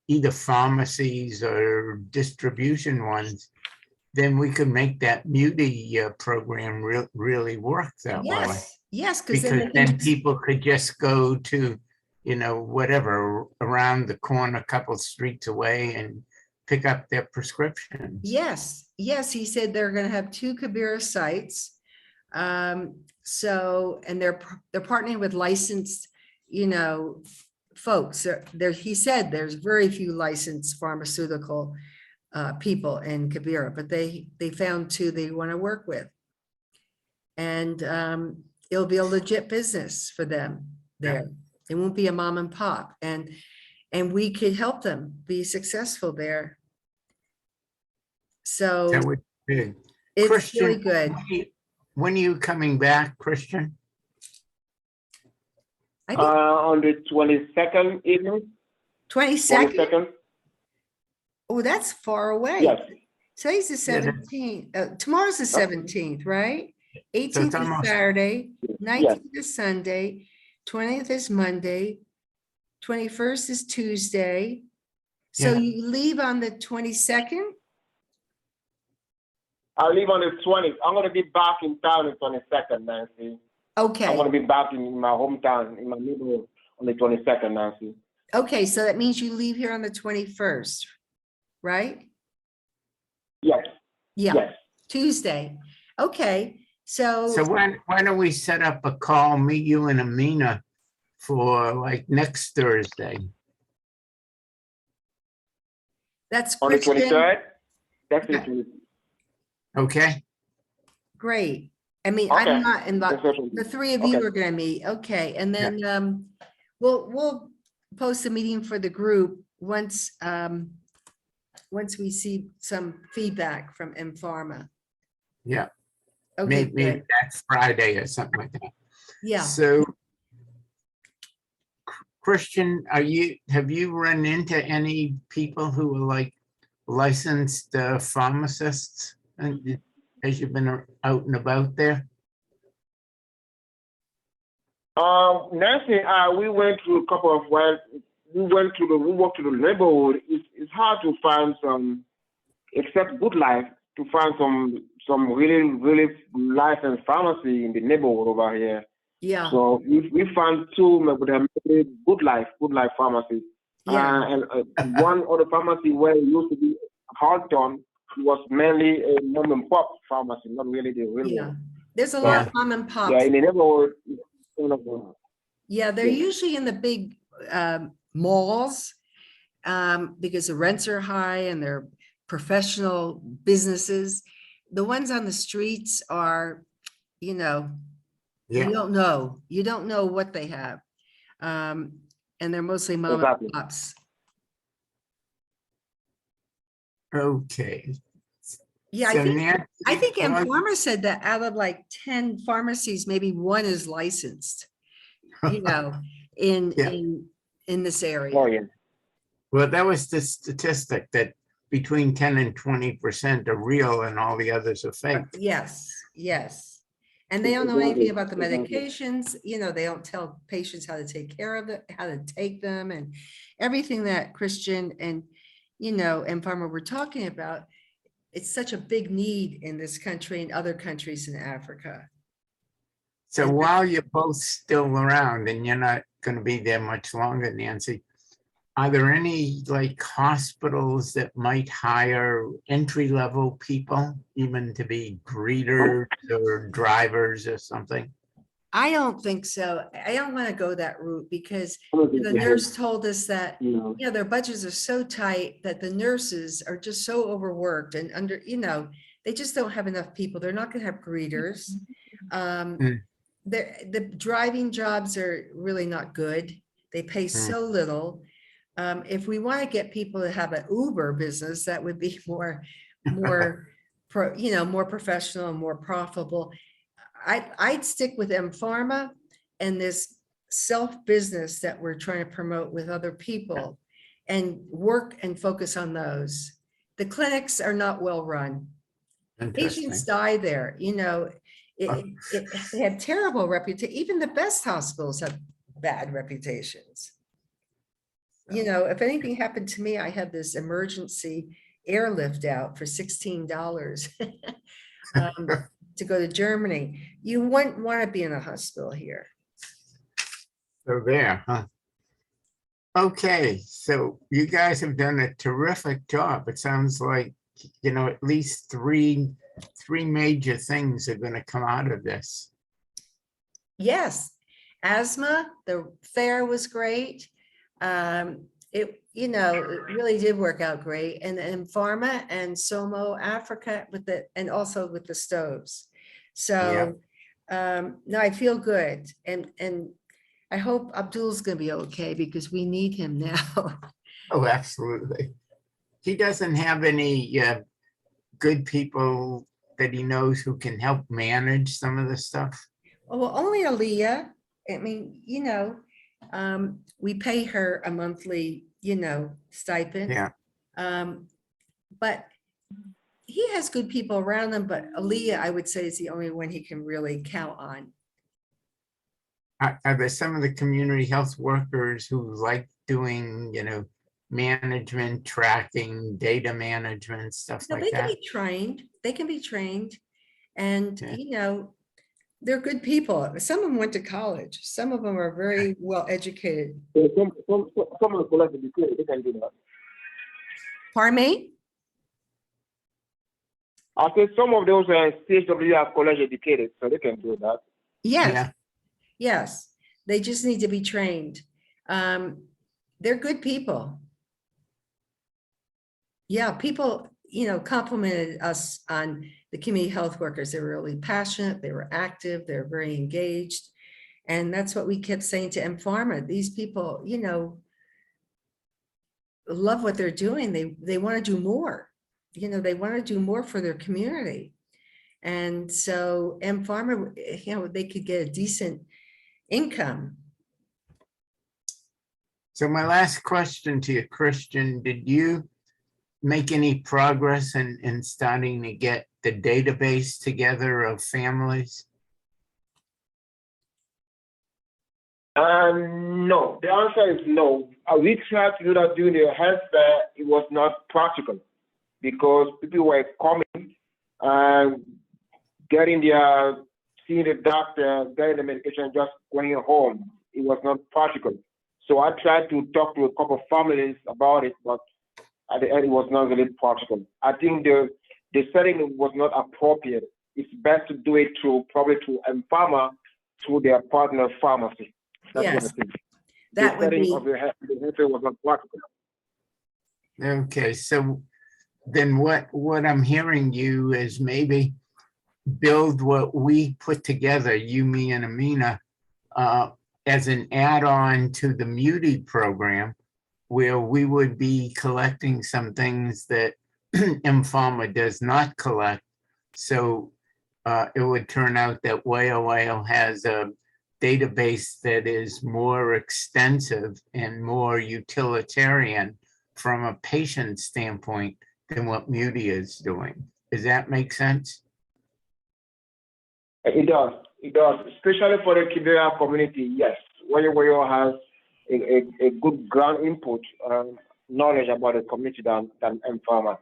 either pharmacies or distribution ones, then we could make that Muti program really work that way. Yes, Because then people could just go to, whatever, around the corner, a couple streets away and pick up their prescriptions. Yes, he said they're going to have 2 Kibera sites. So, and they're partnering with licensed, folks. He said there's very few licensed pharmaceutical people in Kibera, but they found 2 they want to work with. And it'll be a legit business for them there. It won't be a mom and pop, and we could help them be successful there. So That would be good. it's really Christian, good. When are you coming back, Christian? I think On the 22nd evening. 22nd. 22nd. Oh, that's far away. Yes. Today's the Yeah, that's- 17th. Tomorrow's the 17th, right? 18th is almost- Saturday, Yes. 19th is Sunday, 20th is Monday, 21st is Tuesday. So Yeah. you leave on the 22nd? I leave on the 20th. I'm going to be back in town on the 22nd, Nancy. I'm Okay, going to be back in my hometown, in my neighborhood on the 22nd, Nancy. okay, so that means you leave here on the 21st, right? Yes, Yeah, yes. Tuesday. Okay, So so why don't we set up a call, meet you and Amina for like next Thursday? that's On the Christian. 23rd? That's Yeah. it. Okay? Great. I mean, Okay. I'm not involved. That's it. The three of you Okay. are gonna meet. Okay, and then we'll post a meeting for the group once we see some feedback from mPharma. Yeah, Okay, maybe good. that's Friday or something like that. Yeah. So Christian, have you run into any people who are like licensed pharmacists and as you've been out and about there? Nancy, we went through a couple of we walked to the neighborhood. It's hard to find some, except Good Life, to find some really licensed pharmacy in the neighborhood over here. Yeah, So we found two, but they're mainly Good Life pharmacy. yeah, And one other pharmacy where it used to be Halton was mainly a mom and pop pharmacy, not really the real yeah. one. There's a lot of mom and Yeah, pops. in the neighborhood. One of them. Yeah, they're Yeah. usually in the big malls because the rents are high and they're professional businesses. The ones on the streets are, you know, Yeah, you don't know what they have. And they're mostly mom Exactly. and pops. okay. Yeah, So I think Nancy, mPharma said that out of like 10 pharmacies, maybe one is licensed, you know, in Yeah. in this area. Oh, yeah. well, that was the statistic that between 10 and 20% are real and all the others are fake. Yes, yes. And they don't know anything about the Exactly. medications, you know, they don't tell patients how to take care of it, how to take them and everything that Christian and, you know, mPharma were talking about. It's such a big need in this country and other countries in Africa. So And- while you're both still around and you're not going to be there much longer, Nancy, are there any like hospitals that might hire entry-level people, even to be greeters or drivers or something? I don't think so. I don't want to go that route because the nurse told us that, You know, you know, their budgets are so tight that the nurses are just so overworked and under, you know, they just don't have enough people. They're not going to have greeters. Mm. The driving jobs are really not good. They pay so little. If we want to get people to have an Uber business, that would be more more professional and more profitable. I'd stick with mPharma and this self-business that we're trying to promote with other people and work and focus on those. The clinics are not well run. Patients Interesting. die there, you know, they have terrible reputation. Even the best hospitals have bad reputations. You know, if anything happened to me, I had this emergency airlift out for $16 to go to Germany. You wouldn't want to be in a hospital here. So there, huh? Okay, so you guys have done a terrific job. It sounds like, you know, at least three major things are going to come out of this. Yes, asthma, the fair was great. It, you know, it really did work out great. And mPharma and Somo Africa and also with the stoves. So no, I feel good. And I hope Abdul's gonna be okay because we need him now. Oh, absolutely. He doesn't have any good people that he knows who can help manage some of this stuff. Well, only Aaliyah. I mean, you know, we pay her a monthly, you know, stipend. Yeah. But he has good people around him, but Aaliyah, I would say, is the only one he can really count on. Are there some of the community health workers who like doing, management, tracking, data management, stuff No, like they can that? be trained. They can be trained. And, Yeah. they're good people. Some of them went to college. Some of them are very well educated. So some of the college educated, they can do that. Pardon me? I said some of those CHW are college educated, so they can do that. Yes. Yeah. Yes. They just need to be trained. They're good people. Yeah, people, complimented us on the community health workers. They were really passionate. They were active. They're very engaged. And that's what we kept saying to mPharma. These people, love what they're doing. They want to do more. They want to do more for their community. And so mPharma, they could get a decent income. So my last question to you, Christian, did you make any progress in starting to get the database together of families? No, the answer is no. We tried to do that during the health fair. It was not practical because people were coming and seeing the doctor, getting the medication, just going home. It was not practical. So I tried to talk to a couple of families about it, but at the end, it was not really practical. I think the setting was not appropriate. It's best to do it probably through mPharma, through their partner pharmacy. That's Yes, what I think. that The would setting be, of the health fair was not practical. Okay, so then what I'm hearing you is maybe build what we put together, you, me, and Amina, as an add-on to the Muti program, where we would be collecting some things that mPharma does not collect. So it would turn out that Whale has a database that is more extensive and more utilitarian from a patient standpoint than what Muti is doing. Does that make sense? It does, especially for the Kibera community, yes. Whale has a good ground input, knowledge about the community than mPharma.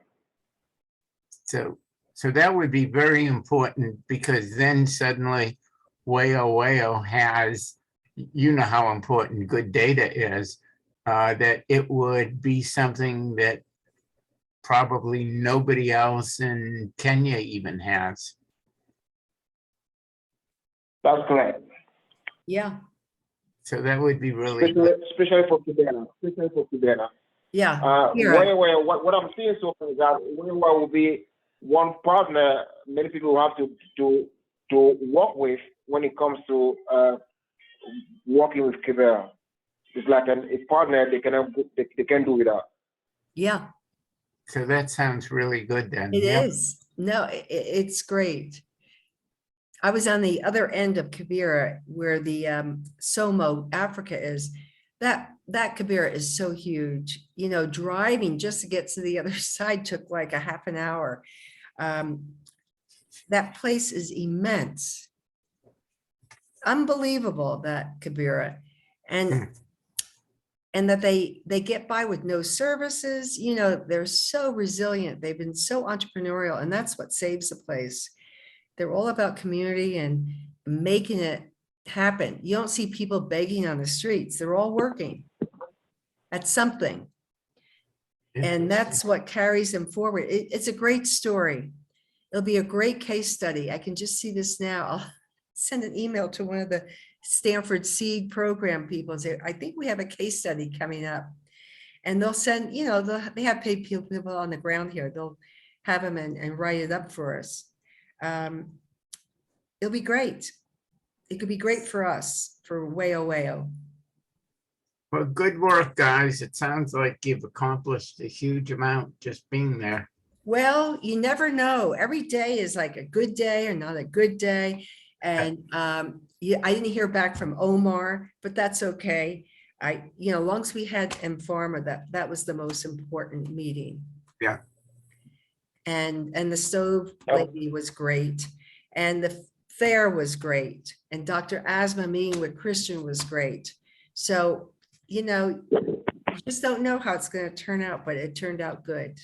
So that would be very important, because then suddenly Whale has, how important good data is, that it would be something that probably nobody else in Kenya even has. That's correct. yeah, So that would be really good. Especially for Kibera. yeah. Here, What I'm seeing so far is that Whale will be one partner many people will have to work with when it comes to working with Kibera. It's like a partner they can do without. yeah, So that sounds really good then. it Yeah. is. No, it's great. I was on the other end of Kibera where the Somo Africa is. That Kibera is so huge. Driving just to get to the other side took like a half an hour. That place is immense. Unbelievable, that Kibera. And that they get by with no services. They're so resilient. They've been so entrepreneurial, and that's what saves the place. They're all about community and making it happen. You don't see people begging on the streets. They're all working at something. And that's what carries them forward. It's a great story. It'll be a great case study. I can just see this now. I'll send an email to one of the Stanford Seed Program people and say, I think we have a case study coming up. And they'll send, they have paid people on the ground here. They'll have them and write it up for us. It'll be great. It could be great for us, for Whale. Well, good work, guys. It sounds like you've accomplished a huge amount just being there. Well, you never know. Every day is like a good day or not a good day. And I didn't hear back from Omar, but that's okay. Long as we had mPharma, that was the most important meeting. Yeah. and the stove lady was great, and the fair was great, and Dr. Asma meeting with Christian was great. So, you know, you just don't know how it's going to turn out, but it turned out good.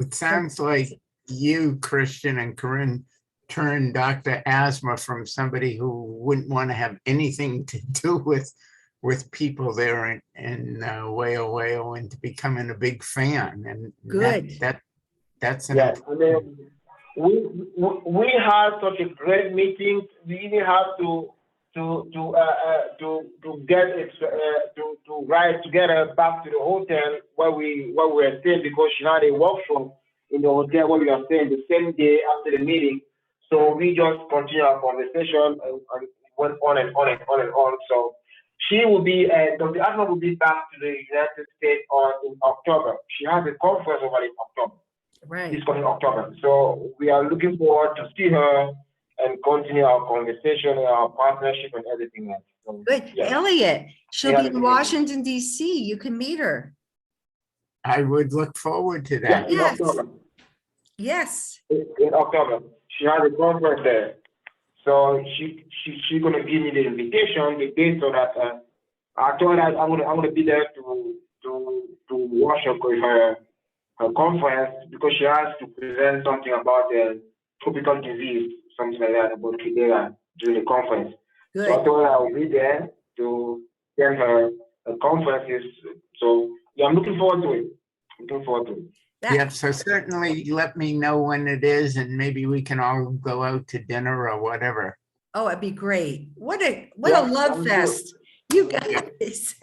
It sounds like you, Christian, and Corinne turned Dr. Asma from somebody who wouldn't want to have anything to do with people there in Whale into becoming a big fan. And Good. that's an Yes, I mean, we had such a great meeting. We even have to get it to ride together back to the hotel where we were staying, because she had a workshop in the hotel where we are staying the same day after the meeting. So we just continued our conversation and went on and on and on and on. So she will be, Dr. Asma will be back to the United States in October. She has a conference over in October. Right. This coming October. So we are looking forward to see her and continue our conversation, our partnership, and everything else. So, Good. yeah. Elliot, she'll Yeah, be in Washington, D.C. You can meet her. I would look forward to Yeah, that. in Yes. October. Yes. In October, she has a conference there. So she's gonna give me the invitation, the date, so that I told her I'm gonna be there to watch her conference, because she has to present something about the tropical disease, something like that, about Kidera during the conference. So I Good. told her I'll be there to attend her conferences. So yeah, I'm looking forward to it. Looking forward to it. Yep, so certainly let me know when it is, and maybe we can all go out to dinner or whatever. Oh, it'd be great. What a Yeah, love sounds fest. You Yeah. guys.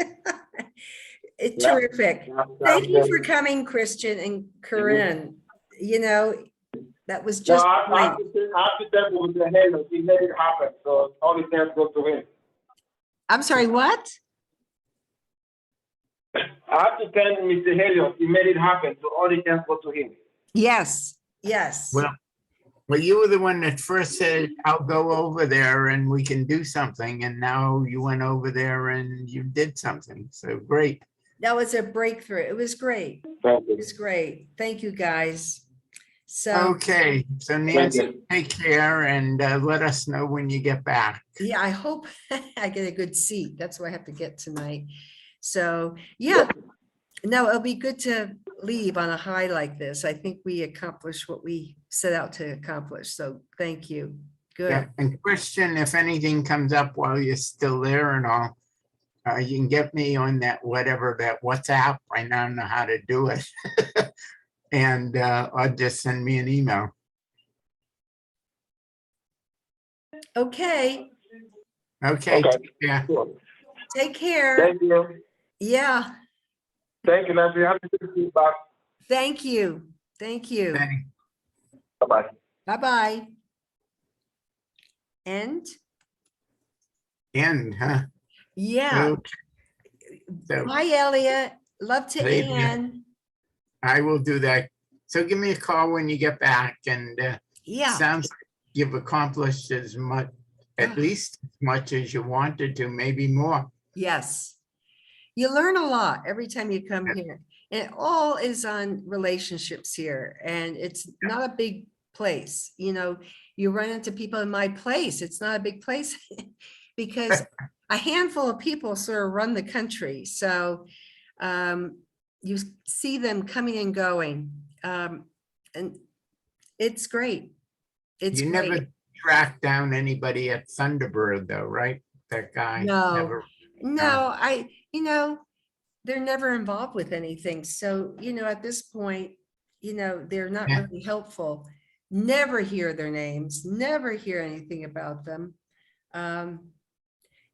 It's Yeah. terrific. Yeah, Thank you sounds for good. coming, Christian and Corinne. You know, that was No, just I great. have to tell you with the hell, he made it happen. So all the thanks go to him. I'm sorry, what? I have to tell Mr. Helios, he made it happen. So all the thanks go to him. Yes, yes. Well, you were the one that first said, I'll go over there and we can do something. And now you went over there and you did something. So great. That was a breakthrough. It was great. Thank It you. was great. Thank you, guys. So, Okay, so Thank Nancy, you. take care and let us know when you get back. yeah, I hope I get a good seat. That's what I have to get tonight. So, yeah, no, it'll be good to leave on a high like this. I think we accomplished what we set out to accomplish. So thank you. Good. Yeah, and Christian, if anything comes up while you're still there and all, you can get me on that WhatsApp. I now know how to do it. And or just send me an email. Okay. Okay, Okay. yeah. Sure. Take care. Thank you. Yeah. Thank you, Nancy. Happy to see you back. Thank you. Thank you. Thanks. Bye-bye. Bye-bye. And End, huh? yeah. Okay. So Hi, Elliot. Love to Hey, dear. Ann. I will do that. So give me a call when you get back, and Yeah. sounds like you've accomplished as much, at least as much as you wanted to, maybe more. Yes. You learn a lot every time you come here. And it all is on relationships here. And it's not a big place. You know, you run into people in my place. It's not a big place because a handful of people sort of run the country. So you see them coming and going. And it's great. It's You great. never tracked down anybody at Thunderbird though, right? That guy No, never. you know, they're never involved with anything. So, you know, at this point, you know, they're not Yeah. really helpful. Never hear their names, never hear anything about them.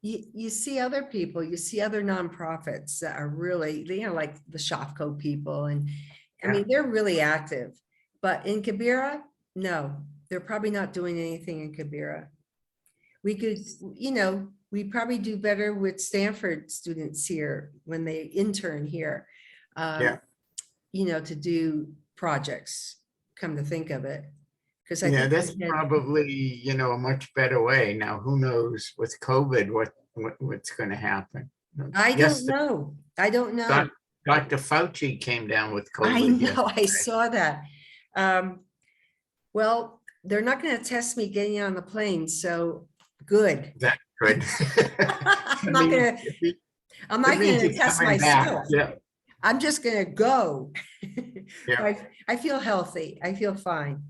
You see other people, you see other nonprofits that are really, you know, like the Shopko people. And I mean, they're really active, but in Kibera, no, they're probably not doing anything in Kibera. We could, you know, we probably do better with Stanford students here when they intern here, you know, to do projects, come to think of it. Because I think that's probably, you know, a much better way. Now, who knows with COVID, what's going to happen? I don't know. I don't know. Dr. Fauci came down with COVID. I know, I saw that. Well, they're not going to test me getting on the plane, so good. That's good. I'm not going to. I'm not going to test myself. Yeah, I'm just going to go. Yeah. I feel healthy. I feel fine.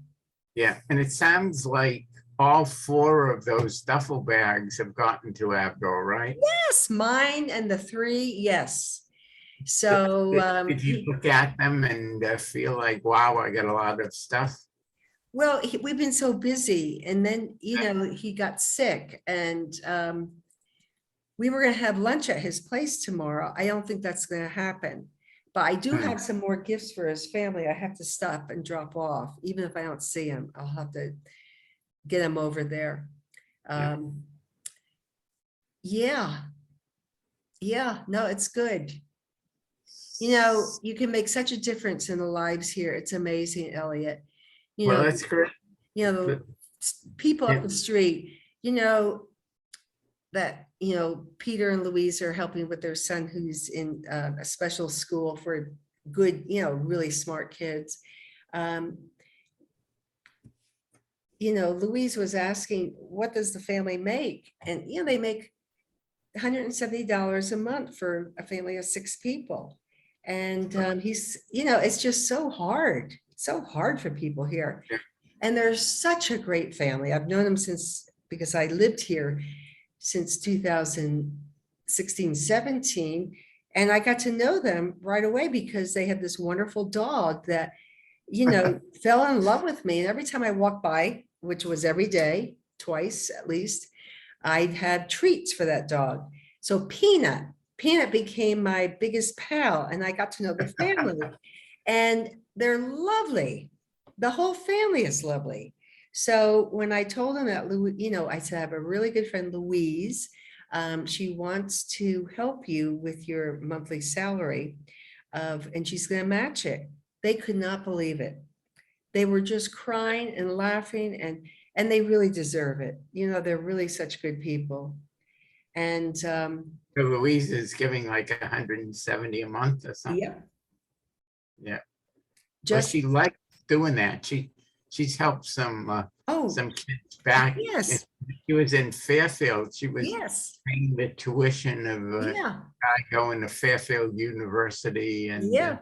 yeah. And it sounds like all 4 of those duffel bags have gotten to Abdul, right? Yes, mine and the 3. Yes. So Did you look at them and feel like, wow, I got a lot of stuff? well, we've been so busy, and then, you know, he got sick, and we were going to have lunch at his place tomorrow. I don't think that's going to happen, but I do have some more gifts for his family. I have to stop and drop off. Even if I don't see him, I'll have to get him over there. Yeah. Yeah, no, it's good. You know, you can make such a difference in the lives here. It's amazing, Elliot. You Well, know, that's great. you know, But- people Yeah. up the street, you know, that, you know, Peter and Louise are helping with their son who's in a special school for good, you know, really smart kids. You know, Louise was asking, what does the family make? And, you know, they make $170 a month for a family of 6 people. And he's, you know, it's just so hard for people here. Yeah. And they're such a great family. I've known them since, because I lived here since 2016, 17. And I got to know them right away because they have this wonderful dog that, you know, fell in love with me. And every time I walked by, which was every day, twice at least, I'd have treats for that dog. So Peanut became my biggest pal, and I got to know the family. And they're lovely. The whole family is lovely. So when I told him that, you know, I said, I have a really good friend, Louise. She wants to help you with your monthly salary and she's going to match it. They could not believe it. They were just crying and laughing, and they really deserve it. You know, they're really such good people. And So Louise is giving like 170 a month or something. yeah, Yeah. Well, just, she likes doing that. She's helped some kids back. yes, She was in Fairfield. She was yes, paying the tuition of a yeah, guy going to Fairfield University, and yeah.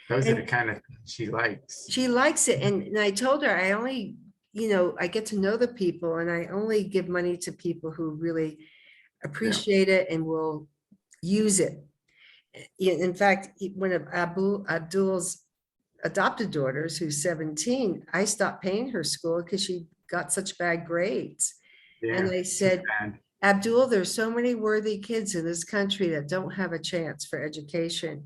those are the And- kind of things she likes. She likes it. And I told her, I only, you know, I get to know the people, and I only give money to people who really appreciate it and will use it. In fact, one of Abdul's adopted daughters, who's 17, I stopped paying her school because she got such bad grades. And I said, bad. Abdul, there's so many worthy kids in this country that don't have a chance for education.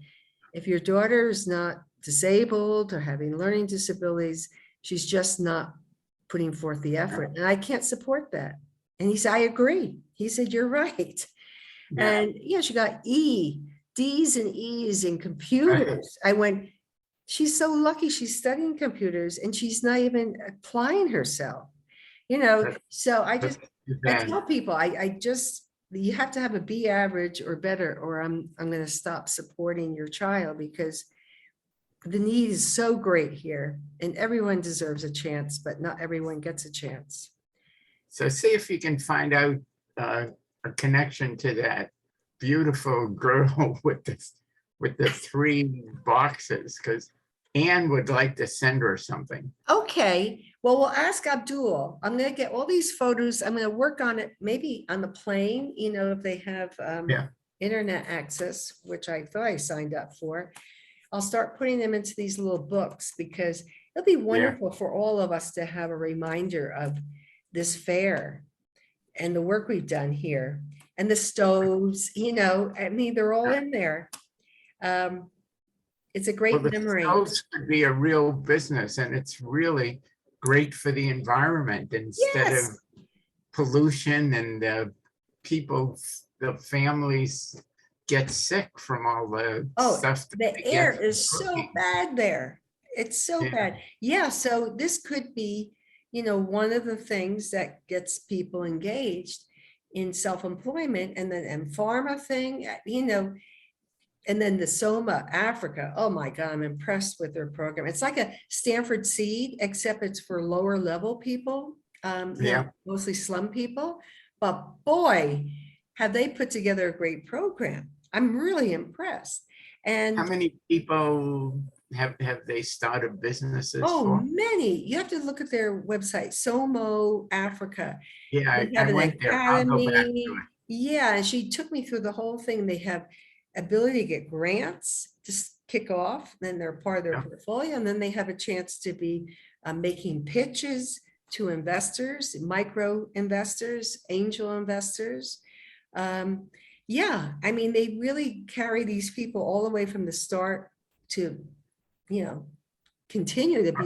If your daughter is not disabled or having learning disabilities, she's just not putting forth the effort. And I can't support that. And he said, I agree. He said, you're right. Yeah. And yeah, she got D's and E's in computers. I went, she's so lucky she's studying computers and she's not even applying herself, you know. That's- So I just, Too I bad. tell people, I just, you have to have a B average or better, or I'm going to stop supporting your child, because the need is so great here and everyone deserves a chance, but not everyone gets a chance. So see if you can find out a connection to that beautiful girl with the 3 boxes, because Anne would like to send her something. Okay, well, we'll ask Abdul. I'm going to get all these photos. I'm going to work on it, maybe on the plane, you know, if they have Yeah. internet access, which I thought I signed up for. I'll start putting them into these little books, because it'll be wonderful for all of us to have a reminder of this fair and the work we've done here, and the stoves, you know, I mean, they're all in there. It's a great Well, the memory. stoves could be a real business, and it's really great for the environment instead Yes. of pollution, and people, the families get sick from all the Oh, stuff. that the they get air from is so cooking. bad there. It's so Yeah. bad. Yeah, so this could be, you know, one of the things that gets people engaged in self-employment. And then mPharma thing, you know, And then the Soma Africa, oh my God, I'm impressed with their program. It's like a Stanford Seed, except it's for lower level people, mostly slum people. But boy, have they put together a great program. I'm really impressed. And how many people have they started businesses oh, for? many. You have to look at their website, Somo Africa. Yeah, They have I an went there. I'll go back to academy. it. Yeah, and she took me through the whole thing. They have ability to get grants to kick off, then they're part of their Yeah. portfolio, and then they have a chance to be making pitches to investors, micro investors, angel investors. Yeah, I mean, they really carry these people all the way from the start to, continue to be Are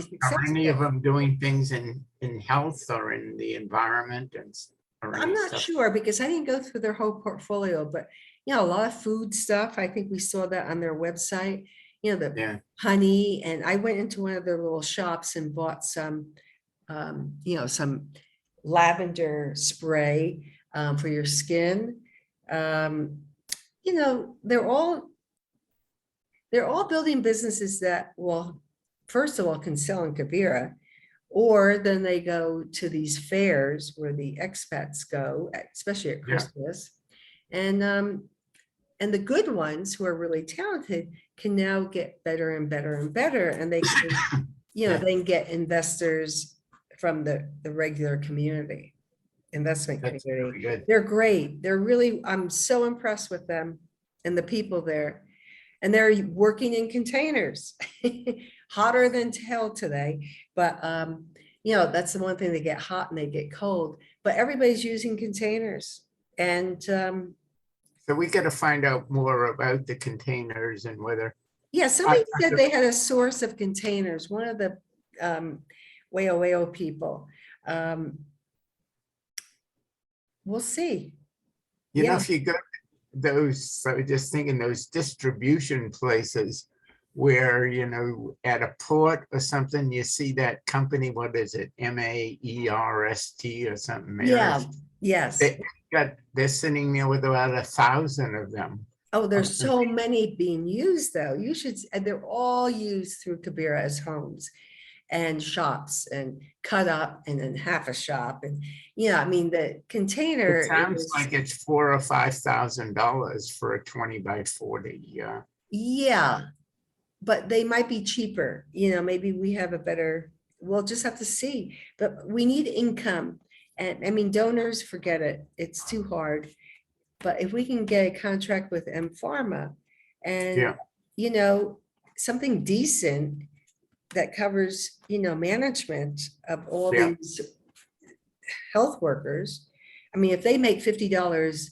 any of successful. them doing things in health or in the environment or I'm any not stuff? sure because I didn't go through their whole portfolio, but a lot of food stuff. I think we saw that on their website, the Yeah, honey. And I went into one of their little shops and bought some, some lavender spray for your skin. They're all building businesses that will, first of all, can sell in Kibera, or then they go to these fairs where the expats go, especially at Yeah. Christmas. And the good ones who are really talented can now get better and better and better. And they can, Yeah. they can get investors from the regular investment that's community. really good. They're great. They're really, I'm so impressed with them and the people there. And they're working in containers, hotter than hell today. But, that's the one thing, they get hot and they get cold, but everybody's using containers. And So we got to find out more about the containers and whether, yeah, somebody I- said they had a source of containers, one of the Wayo people. We'll see. Yeah. if you go to those, I was just thinking those distribution places where, at a port or something, you see that company, what is it? MAERST or something. Yeah, Maersk. yes. They're sitting there with about 1,000 of them. Oh, there's so many being used though. And they're all used through Kibera as homes and shops and cut up and then half a shop. And I mean, the container. It sounds like it's $4,000 or $5,000 for a 20 by 40. Yeah, but they might be cheaper. Maybe we have a better, we'll just have to see. But we need income. And I mean, donors, forget it. It's too hard. But if we can get a contract with mPharma and, something decent that covers, management of all Yeah. these health workers. I mean, if they make $50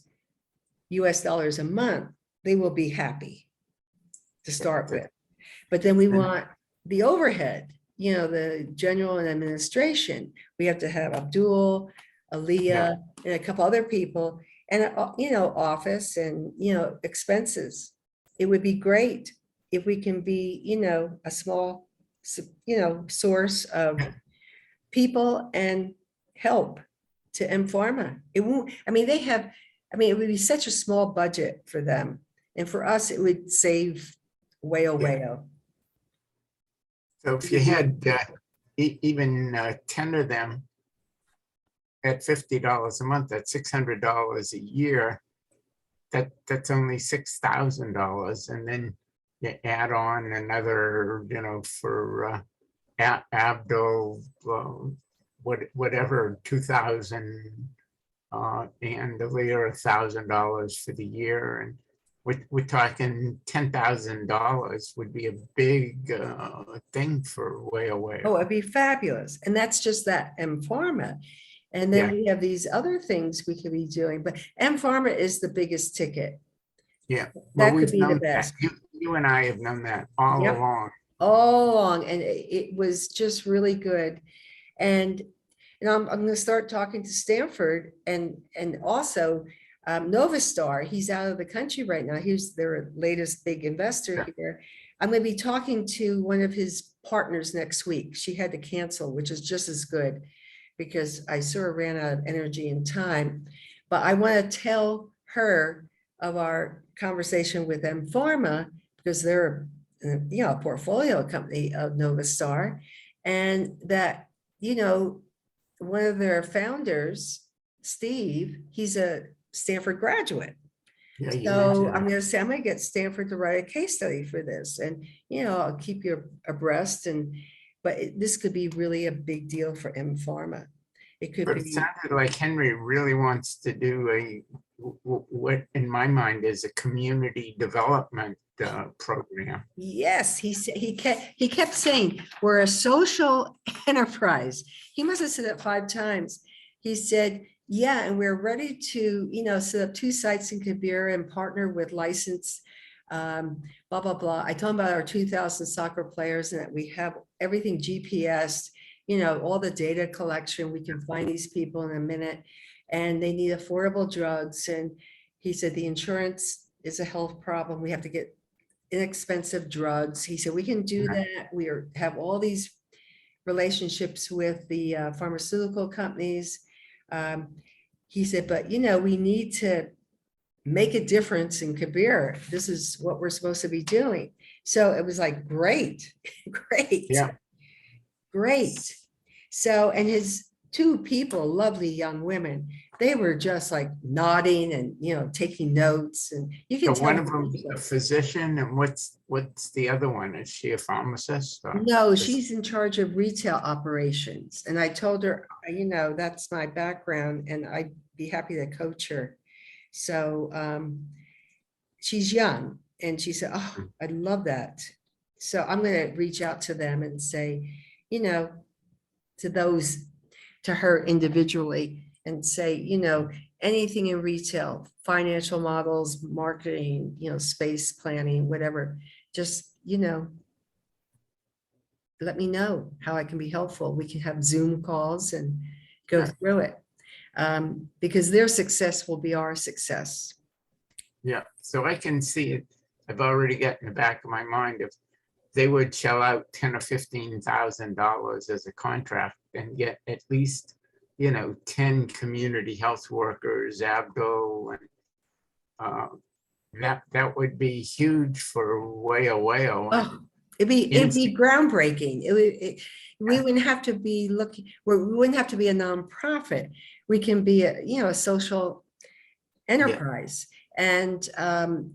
US dollars a month, they will be happy to start with. But then we want the overhead, the general and administration. We have to have Abdul, Aaliyah, and a couple other people, and office and expenses. It would be great if we can be a small source of people and help to mPharma. It won't, I mean, it would be such a small budget for them. And for us, it would save Wayo. So if you had even 10 of them at $50 a month, that's $600 a year. That's only $6,000. And then you add on another, for Abdul, whatever, 2,000 and Aaliyah $1,000 for the year. And we're talking $10,000 would be a big thing for Wayo. Oh, it'd be fabulous. And that's just that mPharma. And then we have these other things we could be doing, but mPharma is the biggest ticket. Yeah, That we've could be the known best. that. You and I have known that all Yep. along. All along, and it was just really good. And I'm going to start talking to Stanford and also Novastar. He's out of the country right now. He's their latest big investor here. I'm going to be talking to one of his partners next week. She had to cancel, which is just as good because I sort of ran out of energy and time. But I want to tell her of our conversation with mPharma, because they're, a portfolio company of Novastar, and that, one of their founders, Steve, he's a Stanford graduate. Yeah, you So mentioned I'm that. going to say, I'm going to get Stanford to write a case study for this, and, I'll keep you abreast, but this could be really a big deal for mPharma. It could But it be, sounded like Henry really wants to do what in my mind is a community development program. yes, he kept saying, we're a social enterprise. He must have said it 5 times. He said, yeah, and we're ready to, set up 2 sites in Kabir and partner with licensed, blah, blah, blah. I told him about our 2,000 soccer players and that we have everything GPS, all the data collection. We can find these people in a minute, and they need affordable drugs. And he said, the insurance is a health problem. We have to get inexpensive drugs. He said, we can do that. We have all these relationships with the pharmaceutical companies. He said, but we need to make a difference in Kabir. This is what we're supposed to be doing. So it was like, great, great, Yeah. great. So, and his 2 people, lovely young women, they were just like nodding and, taking notes, and you can So tell. one of them is a physician, and what's the other one? Is she a pharmacist? No, she's in charge of retail operations. And I told her, that's my background and I'd be happy to coach her. So she's young, and she said, oh, I love that. So I'm going to reach out to them and say, to her individually, and say, anything in retail, financial models, marketing, space planning, whatever, just, let me know how I can be helpful. We can have Zoom calls and go Yeah. through it, because their success will be our success. Yeah, so I can see it. I've already got in the back of my mind if they would shell out $10,000 or $15,000 as a contract and get at least, 10 community health workers, Abdo, and that would be huge for Wayo. Oh, it'd be groundbreaking. We wouldn't have to be looking, we wouldn't have to be a nonprofit. We can be a social enterprise, and and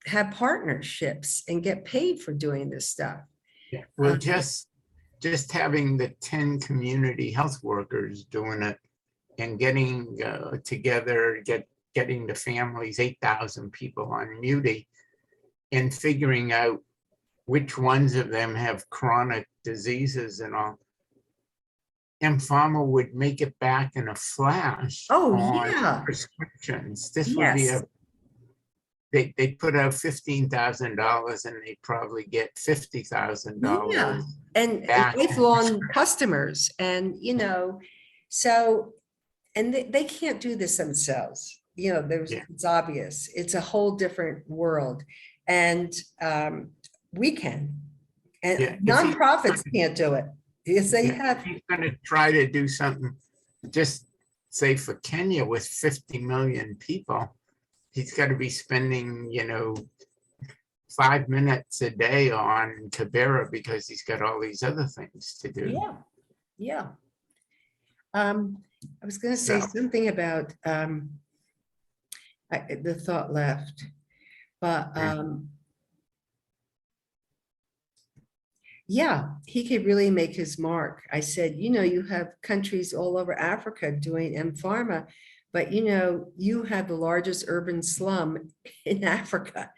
have partnerships and get paid for doing this stuff. Yeah, well, just having the 10 community health workers doing it and getting together, getting the families, 8,000 people on Muti, and figuring out which ones of them have chronic diseases and all. mPharma would make it back in a flash. Oh, on yeah. prescriptions. This would be they put out $15,000 and they probably get $50,000. Yeah, and back. lifelong customers, and so, and they can't do this themselves. It's obvious. It's a whole different world, and we can, and nonprofits can't do it. Yes, they have. He's going to try to do something, just say for Kenya with 50 million people. He's got to be spending, 5 minutes a day on Kibera because he's got all these other things to do. Yeah. I was going to say something about the thought left, but yeah, he could really make his mark. I said, you have countries all over Africa doing mPharma, but you have the largest urban slum in Africa.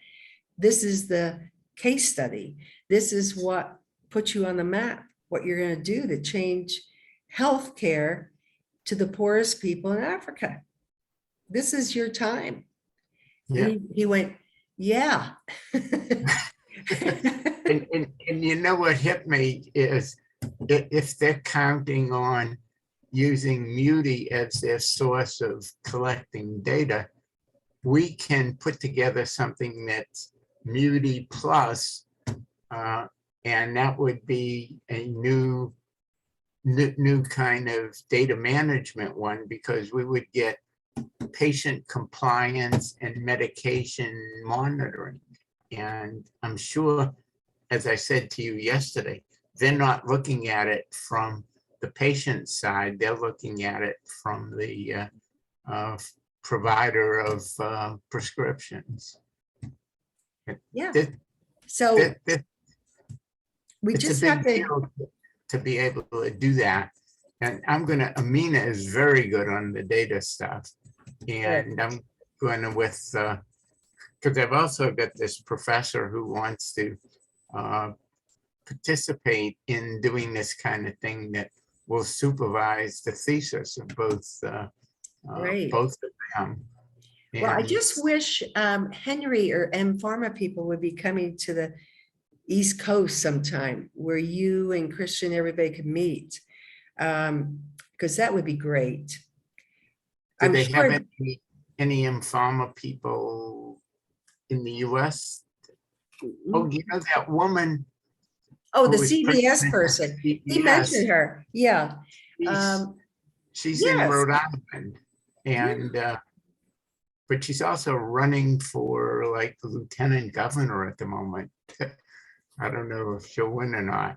This is the case study. This is what puts you on the map, what you're going to do to change healthcare to the poorest people in Africa. This is your time. Yeah. He went, yeah. And what hit me is if they're counting on using Muti as their source of collecting data, we can put together something that's Muti plus, and that would be a new kind of data management one, because we would get patient compliance and medication monitoring. And I'm sure, as I said to you yesterday, they're not looking at it from the patient side. They're looking at it from the provider of prescriptions. Yeah. It- So it- we It's just a have big to, deal to be able to do that. And Amina is very good on the data stuff. And I'm going to because I've also got this professor who wants to participate in doing this kind of thing that will supervise the thesis of both Great. both of them. well, I And just wish Henry or mPharma people would be coming to the East Coast sometime where you and Christian, everybody could meet. Because that would be great. do I'm they sure, have any mPharma people in the US? Oh, you know that woman oh, the who was CVS president of person, he CVS, mentioned her, yeah. she's- She's in yes. Rhode Island, and but she's also running for like the lieutenant governor at the moment. I don't know if she'll win or not.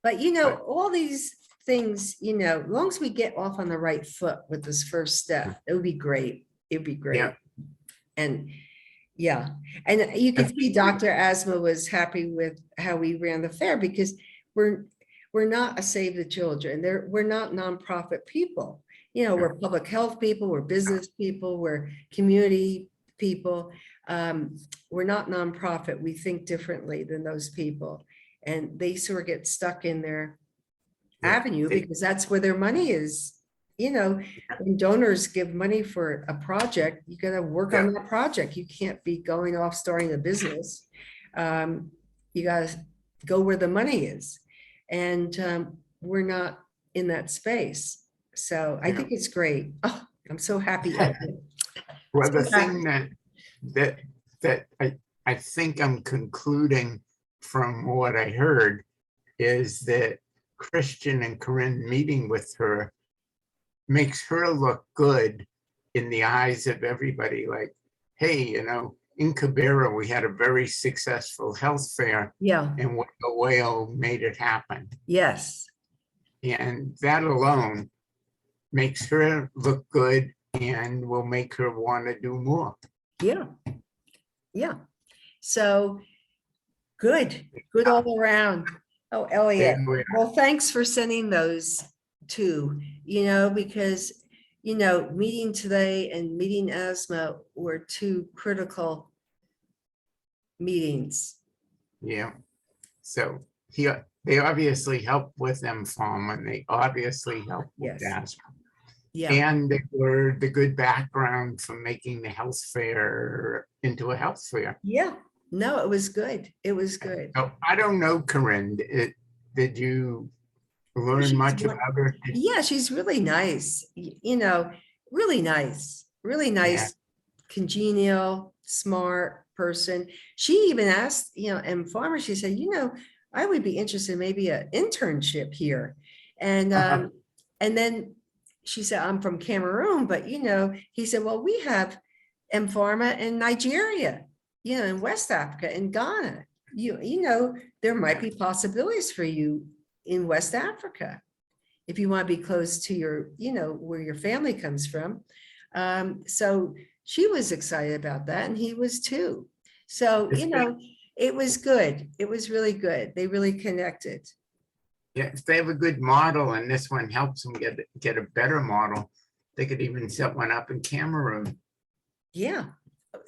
But you know, But- all these things, you know, as long as we get off on the right foot with this first step, it would be great. It would be great. Yeah. And yeah, and you can see Dr. Asma was happy with how we ran the fair because we're not a Save the Children. We're not nonprofit people. You know, we're public health people, we're business people, we're community people. We're not nonprofit. We think differently than those people. And they sort of get stuck in their avenue because that's where their money is. You know, when donors give money for a project, you got to work on that project. You can't be going off starting a business. You got to go where the money is. And we're not in that space. So I think it's great. Oh, I'm so happy. Well, the So thing that I think I'm concluding from what I heard is that Christian and Corinne meeting with her makes her look good in the eyes of everybody. Like, hey, you know, in Cabrera, we had a very successful health fair, Yeah. and Whale made it happen. Yes. And that alone makes her look good and will make her want to do more. Yeah. Yeah. So good all around. Oh, Elliot. Well, thanks for sending those too, you know, because, you know, meeting today and meeting Asthma were two critical meetings. Yeah. So they obviously help with mPharma, and they obviously help with Yes. asthma. Yeah. And they were the good background for making the health fair into a health fair. Yeah. No, it was good. It was good. So I don't know, Corinne, did you learn She's much one- about her? Yeah, she's really nice, you know, really nice, congenial, smart person. She even asked, you know, mPharma, she said, you know, I would be interested in maybe an internship here. And and then she said, I'm from Cameroon, but you know, he said, well, we have mPharma in Nigeria, you know, in West Africa, in Ghana. You know, there might be possibilities for you in West Africa if you want to be close to your, you know, where your family comes from. So she was excited about that, and he was too. So, you know, it was good. It was really good. They really connected. Yeah, if they have a good model and this one helps them get a better model, they could even set one up in Cameroon. Yeah,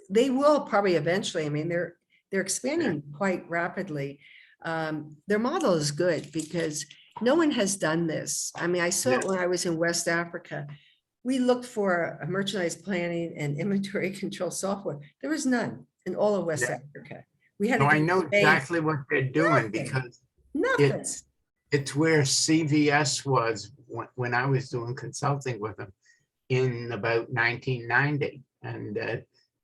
they will probably eventually. I mean, they're expanding quite rapidly. Their model is good because no one has done this. I mean, I saw it when I was in West Africa. We looked for a merchandise planning and inventory control software. There was none in all of West Africa. We had. So to I go know to Spain. exactly what they're doing because Nothing. it's where CVS was when I was doing consulting with them in about 1990, and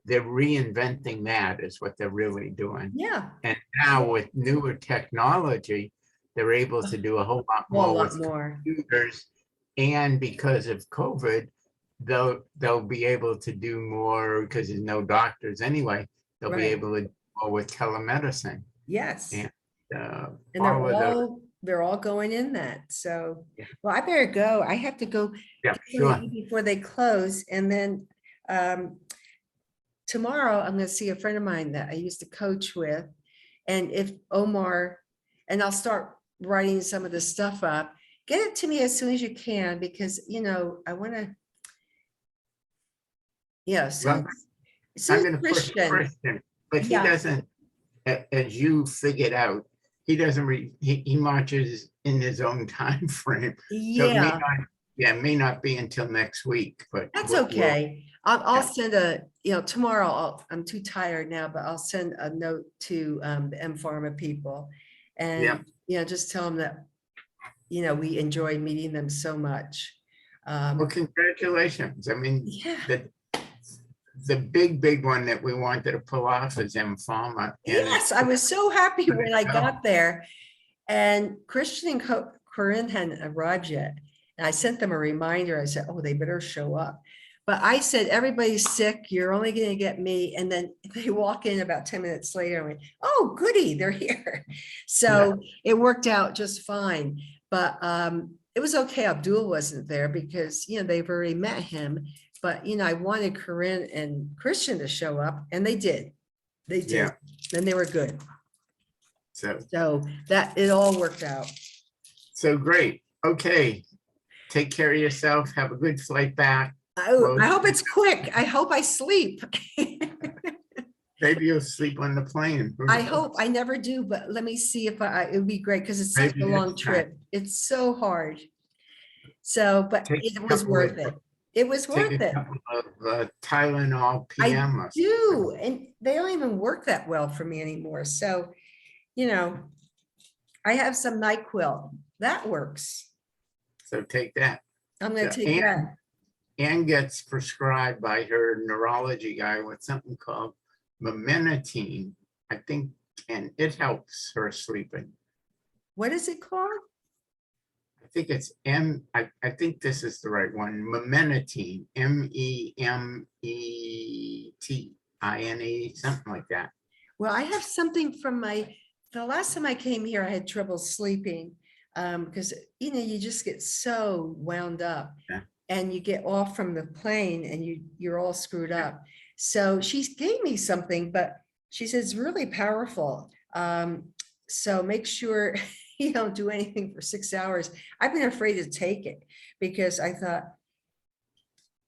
they're reinventing that is what they're really doing. Yeah. And now with newer technology, they're able to do a whole lot more with computers. And because of COVID, they'll be able to do more because there's no doctors anyway. They'll be Right. able to do more with telemedicine. Yes. And And all of those. they're all going in that. So, Yeah. well, I better go. I have to go Yeah, before sure. before they close. And then tomorrow I'm going to see a friend of mine that I used to coach with. And if Omar, and I'll start writing some of the stuff up, get it to me as soon as you can, because, you know, I want to, yeah, Well, I'm going to push Christian, Christian, but he Yeah. doesn't, as you figured out, he doesn't, he marches in his own time frame. So it may yeah, not, yeah, it may not be until next week, but. that's we'll- okay. I'll yeah. send a, you know, tomorrow, I'm too tired now, but I'll send a note to the mPharma people. Yeah. And, you know, just tell them that, you know, we enjoy meeting them so much. Well, congratulations. I mean, Yeah, the big one that we wanted to pull off is mPharma. yes, I was so happy when I go. got there. And Christian and Corinne hadn't arrived yet. And I sent them a reminder. I said, oh, they better show up. But I said, everybody's sick. You're only going to get me. And then they walk in about 10 minutes later. And went, oh, goody, they're here. So it worked out just fine. But it was okay. Abdul wasn't there because, you know, they've already met him. But, you know, I wanted Corinne and Christian to show up, and they did. They did. Yeah. And they were good. So that it all worked out. So great. Okay. Take care of yourself. Have a good flight back. I hope it's quick. I hope I sleep. Maybe you'll sleep on the plane. Who I knows? hope I never do, but let me see if it would be great because it's such Maybe a long next time. trip. It's so hard. So, but Take it a was couple worth of- it. It was worth Take a it. couple of Tylenol I PM. or do, and they don't even work that well for me anymore. So, you know, I have some NyQuil. That works. So take that. I'm going Yeah, to take that. Anne gets prescribed by her neurology guy with something called memenotine, I think, and it helps her sleeping. What is it called? I think it's I think this is the right one, memenotine, MEMETINE, something like that. Well, I have something from the last time I came here, I had trouble sleeping because, you know, you just get so wound up. Yeah. And you get off from the plane and you're all screwed up. So she gave me something, but she says it's really powerful. So make sure you don't do anything for 6 hours. I've been afraid to take it because I thought,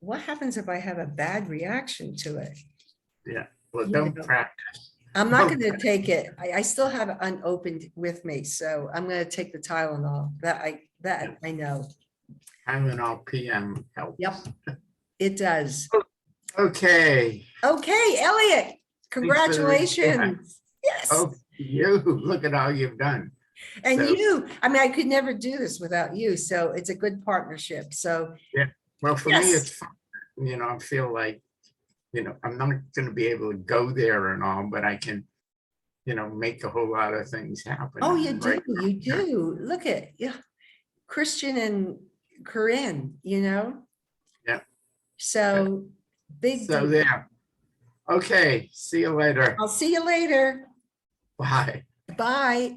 what happens if I have a bad reaction to it? Yeah, well, You don't know. practice. I'm not going to take it. I still have it unopened with me. So I'm going to take the Tylenol that I know. Tylenol PM helps. Yep, it does. Okay. Okay, Elliot, congratulations. time. Yes. Oh, you, look at all you've done. And so- you, I mean, I could never do this without you. So it's a good partnership. So Well, for Yes. me, it's fun. You know, I feel like, you know, I'm not going to be able to go there and all, but I can, you know, make a whole lot of things happen. oh, you do, right now. you do. Look at Christian and Corinne, you know? Yeah. So big So deal. there. Okay, see you later. I'll see you later. Bye. Bye.